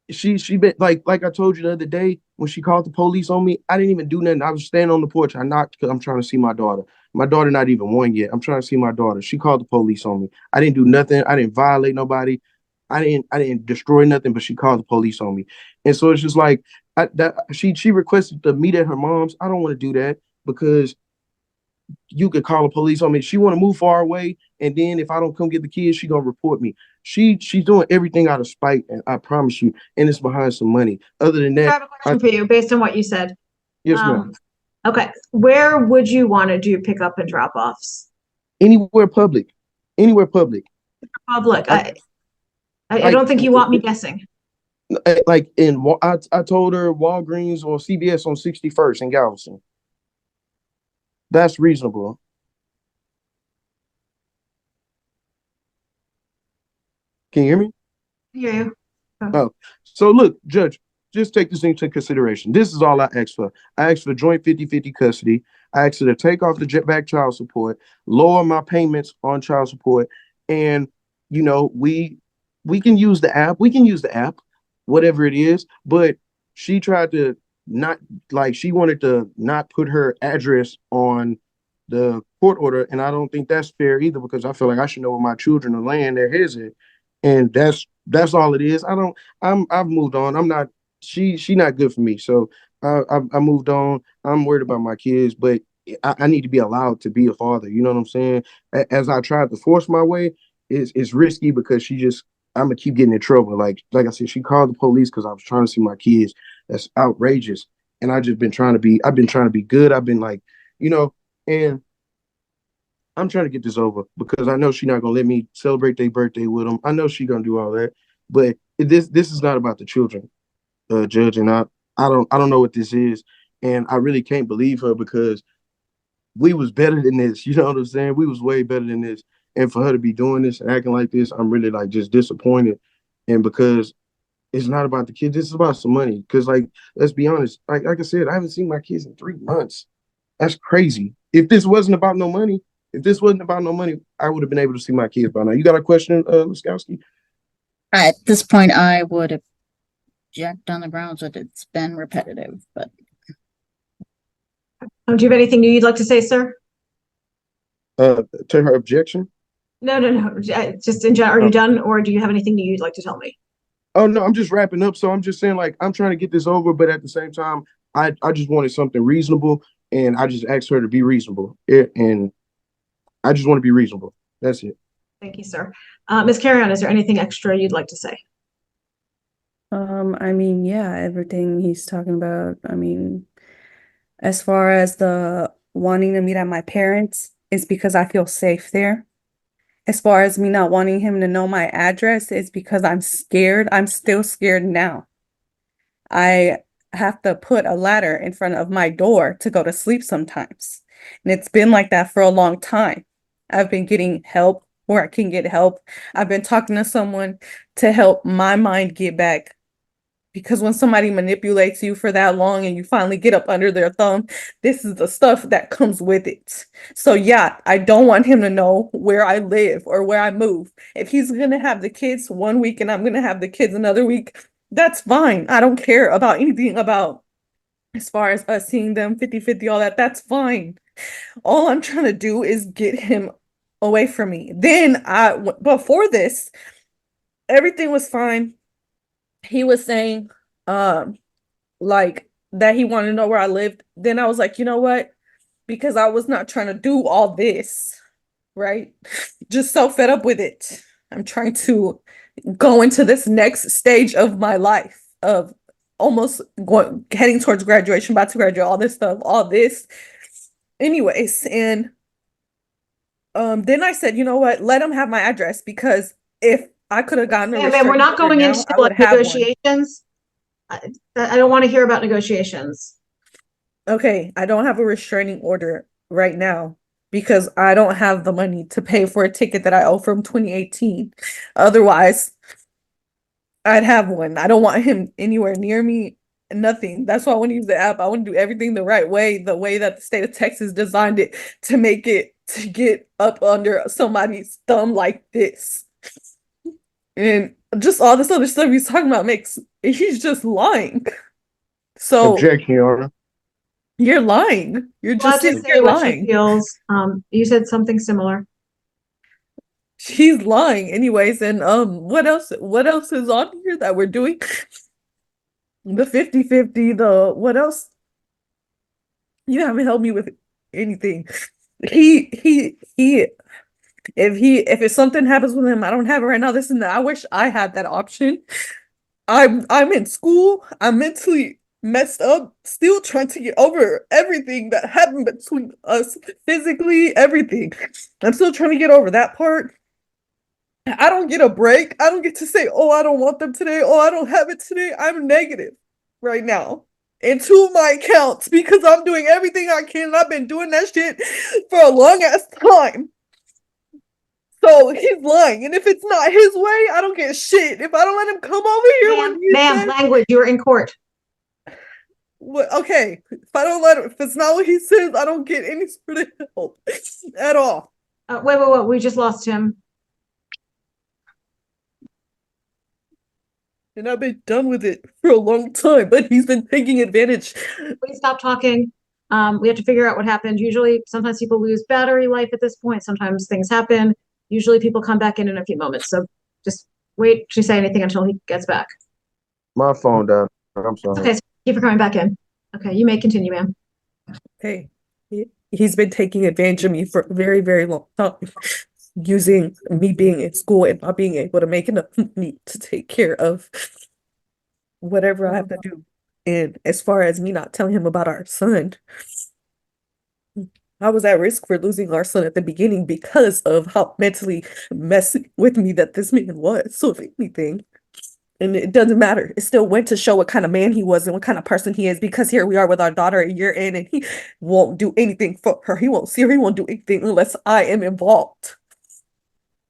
she been like I told you the other day when she called the police on me, I didn't even do nothing. I was standing on the porch. I knocked because I'm trying to see my daughter. My daughter not even 1 yet. I'm trying to see my daughter. She called the police on me. I didn't do nothing. I didn't violate nobody. I didn't destroy nothing, but she called the police on me. And so it's just like, she requested to meet at her mom's. I don't want to do that because you could call the police on me. She want to move far away, and then if I don't come get the kids, she gonna report me. She's doing everything out of spite, and I promise you, and it's behind some money. Other than I that, have a question for you based on what you said. yes, ma'am. Okay, where would you want to do pickup and drop offs? Anywhere public, anywhere public. Public. I Like, don't think you want me guessing. like I told her Walgreens or CVS on 61st in Galveston. That's reasonable. Can you hear me? Yeah. Oh, so look, Judge, just take this into consideration. This is all I asked for. I asked for joint 50-50 custody. I asked her to take off the back child support, lower my payments on child support, and we can use the app. We can use the app, whatever it is. But she tried to not she wanted to not put her address on the court order, and I don't think that's fair either because I feel like I should know where my children are laying their heads at, and that's all it is. I've moved on. I'm not she not good for me, so I moved on. I'm worried about my kids, but I need to be allowed to be a father. You know what I'm saying? As I tried to force my way, it's risky because I'm gonna keep getting in trouble. Like I said, she called the police because I was trying to see my kids. That's outrageous. And I've been trying to be good. I've been and I'm trying to get this over because I know she's not gonna let me celebrate their birthday with them. I know she's gonna do all that, but this is not about the children, Judge. And I don't know what this is, and I really can't believe her because we was better than this. You know what I'm saying? We was way better than this. And for her to be doing this and acting like this, I'm really just disappointed. And because it's not about the kids, it's about some money. Because let's be honest, like I said, I haven't seen my kids in 3 months. That's crazy. If this wasn't about no money, I would have been able to see my kids by now. You got a question, Luskowski? At this point, I would object on the grounds that it's been repetitive, but Do you have anything new you'd like to say, sir? To her objection? No. Just in general, are you done, or do you have anything new you'd like to tell me? Oh no, I'm just wrapping up. So I'm just saying, I'm trying to get this over, but at the same time, I just wanted something reasonable, and I just asked her to be reasonable. And I just want to be reasonable. That's it. Thank you, sir. Ms. Carreon, is there anything extra you'd like to say? I mean, yeah, everything he's talking about. I mean, as far as the wanting to meet at my parents', it's because I feel safe there. As far as me not wanting him to know my address, it's because I'm scared. I'm still scared now. I have to put a ladder in front of my door to go to sleep sometimes. And it's been like that for a long time. I've been getting help where I can get help. I've been talking to someone to help my mind get back. Because when somebody manipulates you for that long and you finally get up under their thumb, this is the stuff that comes with it. So yeah, I don't want him to know where I live or where I move. If he's going to have the kids 1 week and I'm going to have the kids another week, that's fine. I don't care about anything about as far as us seeing them 50-50, all that. That's fine. All I'm trying to do is get him away from me. Then before this, everything was fine. He was saying, that he wanted to know where I lived. Then I was like, you know what? Because I was not trying to do all this, right? Just so fed up with it. I'm trying to go into this next stage of my life of almost heading towards graduation, about to graduate, all this stuff, all this. Anyways, and then I said, you know what? Let him have my address because if I could have gotten a And we're not going now, into I would have one. negotiations. I don't want to hear about negotiations. Okay, I don't have a restraining order right now because I don't have the money to pay for a ticket that I owe from 2018. Otherwise, I'd have one. I don't want him anywhere near me. Nothing. That's why I want to use the app. I want to do everything the right way, the way that the state of Texas designed it to make it to get up under somebody's thumb like this. And just all this other stuff he's talking about he's just lying. So Objection, Your Honor. You're lying. You're just Allowed to say you're what she lying. feels. You said something similar. She's lying anyways. And what else is on here that we're doing? The 50-50, the what else? You haven't helped me with anything. He if it's something happens with him, I don't have it right now. This and that. I wish I had that option. I'm in school. I'm mentally messed up, still trying to get over everything that happened between us, physically, everything. I'm still trying to get over that part. I don't get a break. I don't get to say, oh, I don't want them today. Oh, I don't have it today. I'm negative right now. Into my accounts because I'm doing everything I can. And I've been doing that shit for a long ass time. So he's lying. And if it's not his way, I don't get shit. If I don't let him come over here when he Ma'am, says, language, you're in court. what, okay, if I don't let him, if it's not what he says, I don't get any sort of help at all. Wait, we just lost him. And I've been done with it for a long time, but he's been taking advantage. Please stop talking. We have to figure out what happened. Usually, sometimes people lose battery life at this point. Sometimes things happen. Usually people come back in a few moments. So just wait to say anything until he gets back. My phone died. I'm sorry. Okay, so thank you for coming back in. Okay, you may continue, ma'am. Hey, he's been taking advantage of me for a very, very long time, using me being in school and not being able to make enough money to take care of whatever I have to do. And as far as me not telling him about our son, I was at risk for losing our son at the beginning because of how mentally messy with me that this man was. So if anything, and it doesn't matter, it still went to show what kind of man he was and what kind of person he is, because here we are with our daughter a year in and he won't do anything for her. He won't see her. He won't do anything unless I am involved.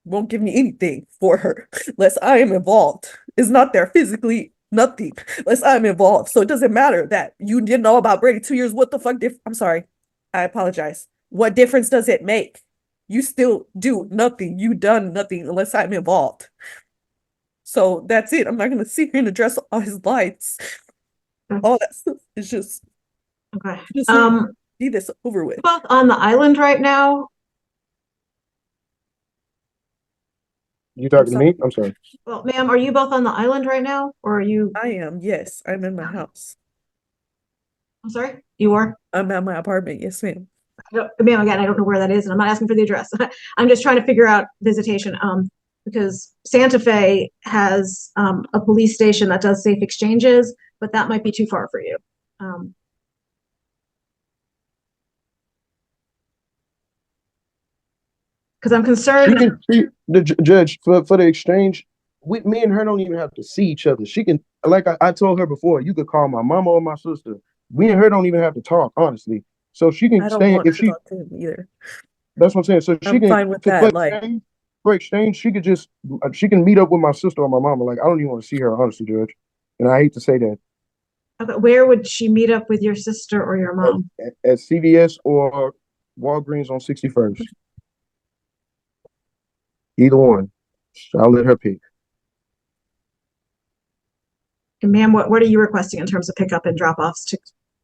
Won't give me anything for her unless I am involved. It's not there physically, nothing, unless I'm involved. So it doesn't matter that you didn't know about Brady 2 years. What the fuck? I'm sorry. I apologize. What difference does it make? You still do nothing. You done nothing unless I'm involved. So that's it. I'm not gonna sit here and address all his lights. All that stuff is just Okay. just see this over with. Both on the island right now. You talking to me? I'm sorry. Well, ma'am, are you both on the island right now, or are you? I am. Yes, I'm in my house. I'm sorry, you are? I'm at my apartment. Yes, ma'am. Ma'am, again, I don't know where that is, and I'm not asking for the address. I'm just trying to figure out visitation. Because Santa Fe has a police station that does safe exchanges, but that might be too far for you. Because I'm concerned. The judge for the exchange. Me and her don't even have to see each other. She can, like I told her before, you could call my mama or my sister. Me and her don't even have to talk, honestly. So she can stay if she talk to him either. That's what I'm saying. So she can fine with that. For exchange, she can meet up with my sister or my mama. Like I don't even want to see her, honestly, Judge. And I hate to say that. Okay, where would she meet up with your sister or your mom? At CVS or Walgreens on 61st. Either one. I'll let her pick. And ma'am, what are you requesting in terms of pickup and drop-offs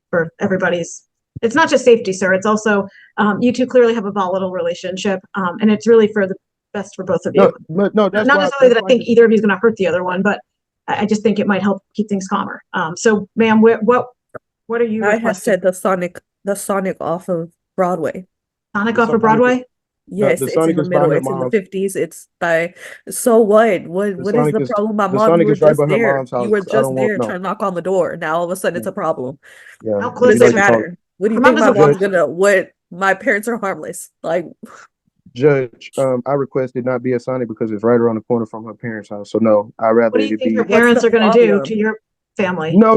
for everybody's? It's not just safety, sir. It's also you two clearly have a volatile relationship, and it's really for the best for both of you. No, that's not necessarily that I think either of you is going to hurt the other one, but I just think it might help keep things calmer. So, ma'am, what are you requesting? I have said the Sonic off of Broadway. Sonic off of Broadway? Yes, it's in the middle. It's in the 50s. It's by. So what? What is the problem? My mom, you were just there. You were just there trying to knock on the door. Now all of a sudden it's a problem. Yeah. What does it matter? What do you think my mom's gonna? What? My parents are harmless. Like. Judge, I requested not be a Sonic because it's right around the corner from her parents' house. So no, I'd rather what do you think your parents are going to do to your family? No.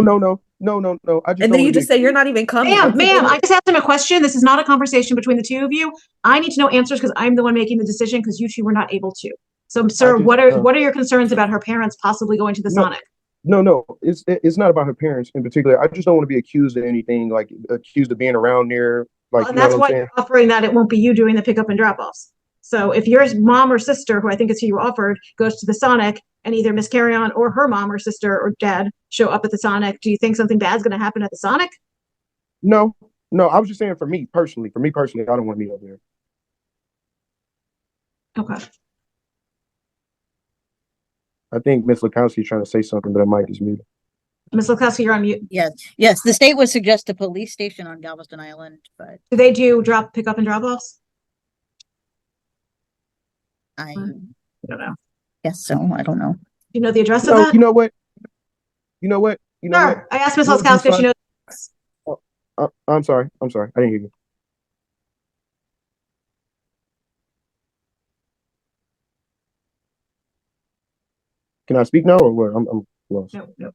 And then you just say you're not even coming. Ma'am, I just asked him a question. This is not a conversation between the two of you. I need to know answers because I'm the one making the decision because you two were not able to. So, sir, what are your concerns about her parents possibly going to the Sonic? No, it's not about her parents in particular. I just don't want to be accused of anything, like accused of being around there. Like, and that's why you're offering that it won't be you doing the pickup and drop-offs. So if your mom or sister, who I think is who you offered, goes to the Sonic and either Miss Carreon or her mom or sister or dad show up at the Sonic, do you think something bad's going to happen at the Sonic? No, I was just saying for me personally, I don't want to be over there. Okay. I think Miss Lukowski's trying to say something, but her mic is muted. Ms. Lukowski, you're on mute. Yes, the state would suggest a police station on Galveston Island, but Do they do pick up and drop offs? I I don't know. guess so. I don't know. Do you know the address of No, that? you know what? You know what? You know what? Sure. I asked Ms. We'll do Lukowski if she fine. knows. I'm sorry. I didn't hear you. Can I speak now or what? I'm lost. No.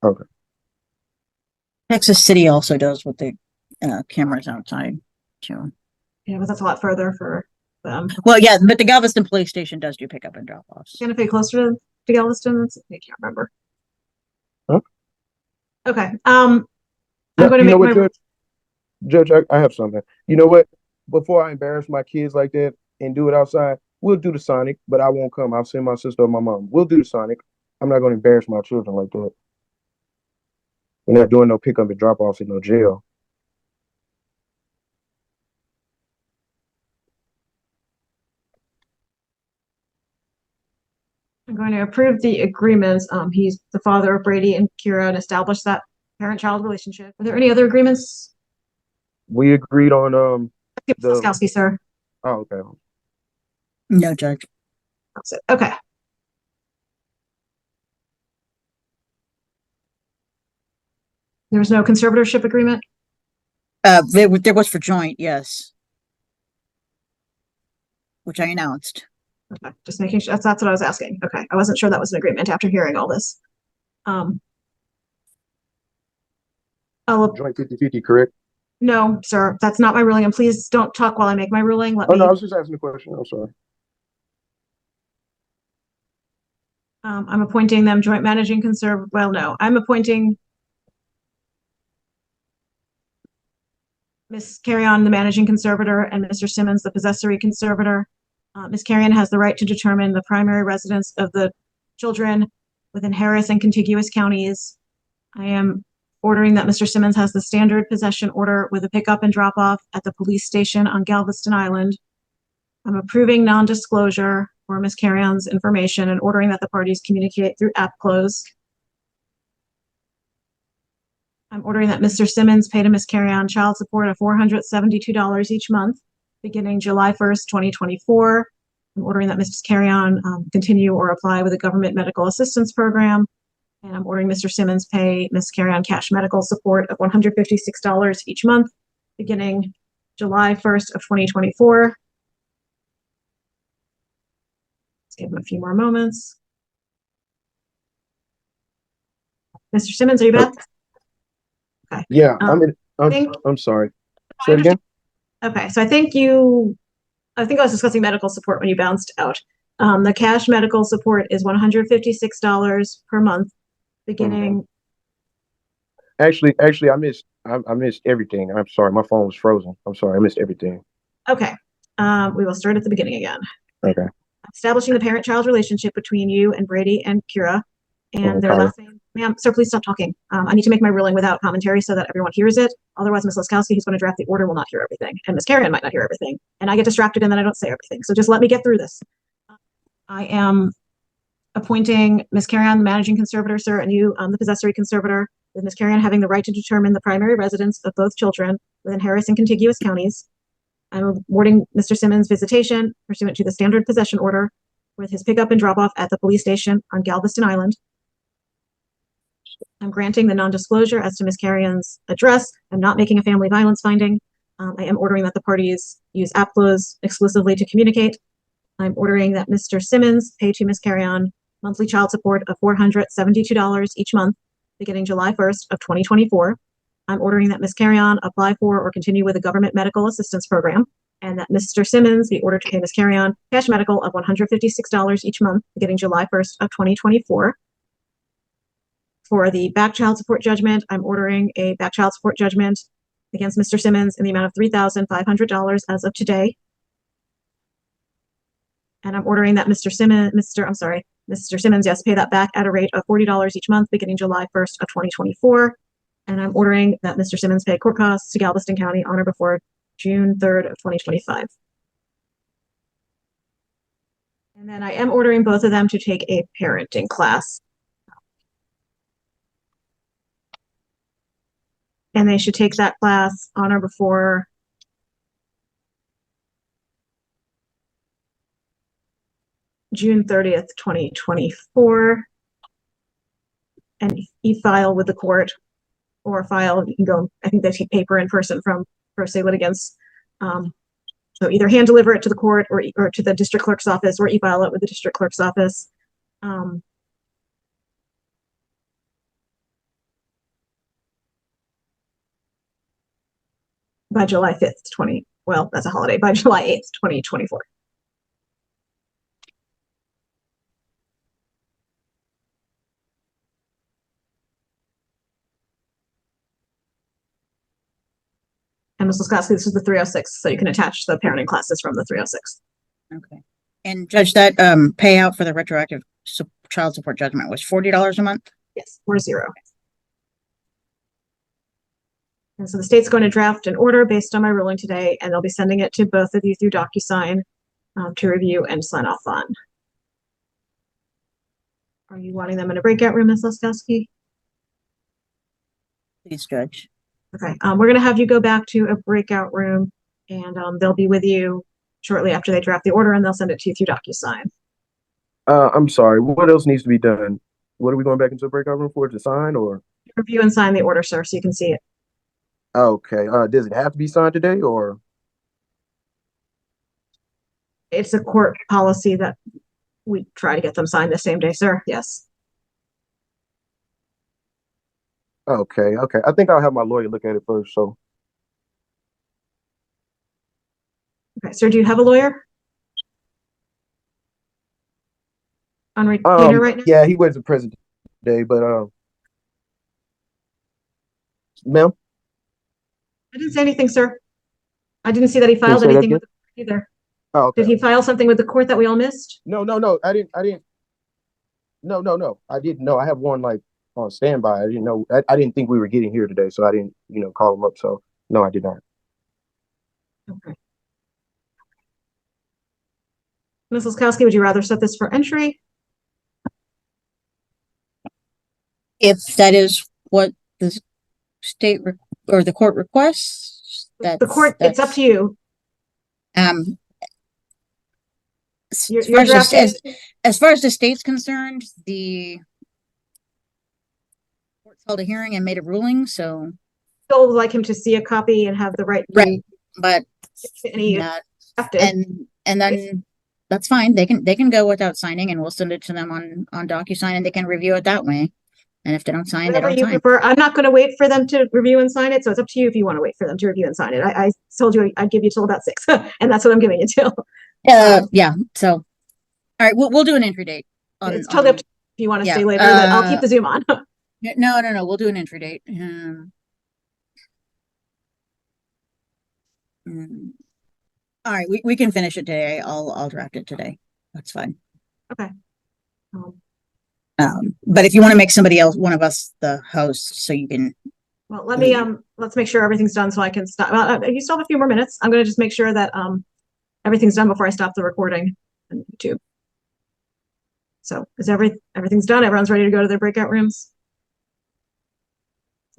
Okay. Texas City also does with the cameras outside too. Yeah, but that's a lot further for them. Well, yeah, but the Galveston police station does do pickup and drop offs. Santa Fe closer to Galveston? I can't remember. Huh? Okay. I'm going to You know make what, Judge, I have something. You know what? Before I embarrass my kids like that and do it outside, we'll do the Sonic, but I won't come. I'll send my sister or my mom. We'll do the Sonic. I'm not going to embarrass my children like that. We're not doing no pickup and drop offs in no jail. I'm going to approve the agreements. He's the father of Brady and Kira and established that parent-child relationship. Are there any other agreements? We agreed on Ms. Lukowski, sir. Oh, okay. No, Judge. That's it. Okay. There was no conservatorship agreement? There was for joint, yes. Which I announced. Okay, just making sure that's what I was asking. Okay, I wasn't sure that was an agreement after hearing all this. I'll Joint 50-50, correct? no, sir, that's not my ruling. And please don't talk while I make my ruling. Let Oh, me. no, I was just asking a question. I'm sorry. I'm appointing them joint managing conserv. Well, no, I'm appointing Ms. Carreon, the managing conservator, and Mr. Simmons, the possessory conservator. Ms. Carreon has the right to determine the primary residence of the children within Harris and contiguous counties. I am ordering that Mr. Simmons has the standard possession order with a pickup and drop off at the police station on Galveston Island. I'm approving non-disclosure for Ms. Carreon's information and ordering that the parties communicate through app close. I'm ordering that Mr. Simmons pay to Ms. Carreon child support of $472 each month, beginning July 1st, 2024. I'm ordering that Ms. Carreon continue or apply with a government medical assistance program. And I'm ordering Mr. Simmons pay Ms. Carreon cash medical support of $156 each month, beginning July 1st of 2024. Let's give him a few more moments. Mr. Simmons, are you back? Okay. Yeah, I'm sorry. Say it again. Okay, so I think I was discussing medical support when you bounced out. The cash medical support is $156 per month, beginning. Actually, I missed everything. I'm sorry, my phone was frozen. I'm sorry, I missed everything. Okay, we will start at the beginning again. Okay. Establishing the parent-child relationship between you and Brady and Kira, and their last name. Ma'am, sir, please stop talking. I need to make my ruling without commentary so that everyone hears it. Otherwise, Ms. Leskowski, who's going to draft the order, will not hear everything, and Ms. Carreon might not hear everything, and I get distracted and then I don't say everything. So just let me get through this. I am appointing Ms. Carreon, the managing conservator, sir, and you, the possessory conservator, with Ms. Carreon having the right to determine the primary residence of both children within Harris and contiguous counties. I'm awarding Mr. Simmons visitation pursuant to the standard possession order with his pickup and drop off at the police station on Galveston Island. I'm granting the non-disclosure as to Ms. Carreon's address. I'm not making a family violence finding. I am ordering that the parties use app close exclusively to communicate. I'm ordering that Mr. Simmons pay to Ms. Carreon monthly child support of $472 each month, beginning July 1st of 2024. I'm ordering that Ms. Carreon apply for or continue with a government medical assistance program, and that Mr. Simmons be ordered to pay Ms. Carreon cash medical of $156 each month, beginning July 1st of 2024. For the back child support judgment, I'm ordering a back child support judgment against Mr. Simmons in the amount of $3,500 as of today. And I'm ordering that Mr. Simmons, yes, pay that back at a rate of $40 each month, beginning July 1st of 2024. And I'm ordering that Mr. Simmons pay court costs to Galveston County on or before June 3rd of 2025. And then I am ordering both of them to take a parenting class. and they should take that class on or before June 30th, 2024, and e-file with the court, or file, you can go, I think they take paper in person from pro se litigants. So either hand deliver it to the court or to the district clerk's office, or e-file it with the district clerk's office. By July 5th, well, that's a holiday, by July 8th, 2024. And Ms. Laskowski, this is the 306, so you can attach the parenting classes from the 306. Okay. And Judge, that payout for the retroactive child support judgment was $40 a month? Yes, or 0. And so the state's going to draft an order based on my ruling today, and they'll be sending it to both of you through DocuSign to review and sign off on. Are you wanting them in a breakout room, Ms. Laskowski? Please, Judge. Okay, we're going to have you go back to a breakout room, and they'll be with you shortly after they draft the order, and they'll send it to you through DocuSign. I'm sorry. What else needs to be done? What are we going back into a breakout room for, to sign, or? Review and sign the order, sir, so you can see it. Okay. Does it have to be signed today, or? It's a court policy that we try to get them signed the same day, sir. Yes. Okay. I think I'll have my lawyer look at it first, so. Okay, sir, do you have a lawyer on retainer right now? Yeah, he wasn't present today, but ma'am? I didn't say anything, sir. I didn't see that he filed say that anything again? with the court either. Oh, okay. Did he file something with the court that we all missed? No, I didn't. No, I didn't know. I have one like on standby. I didn't know. I didn't think we were getting here today, so I didn't, call him up. So no, I did not. Okay. Ms. Laskowski, would you rather set this for entry? If that is what the state or the court requests, The court, it's up to you. As far as the state's concerned, the court held a hearing and made a ruling, so. Still would like him to see a copy and have the right. But and then that's fine. They can go without signing, and we'll send it to them on DocuSign, and they can review it that way. And if they don't sign, Whatever they don't you sign. prefer. I'm not going to wait for them to review and sign it, so it's up to you if you want to wait for them to review and sign it. I told you I'd give you till about 6, and that's what I'm giving you till. Yeah. So, all right, we'll do an entry date. It's totally up to you if you want to stay later. But I'll keep the Zoom on. No. We'll do an entry date. All right, we can finish it today. I'll draft it today. That's fine. Okay. But if you want to make somebody else, one of us, the host, so you can. Well, let's make sure everything's done so I can stop. Well, you still have a few more minutes. I'm going to just make sure that everything's done before I stop the recording on YouTube. So is everything's done? Everyone's ready to go to their breakout rooms?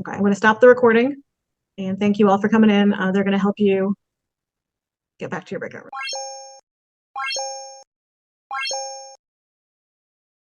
Okay, I'm going to stop the recording, and thank you all for coming in. They're going to help you get back to your breakout room.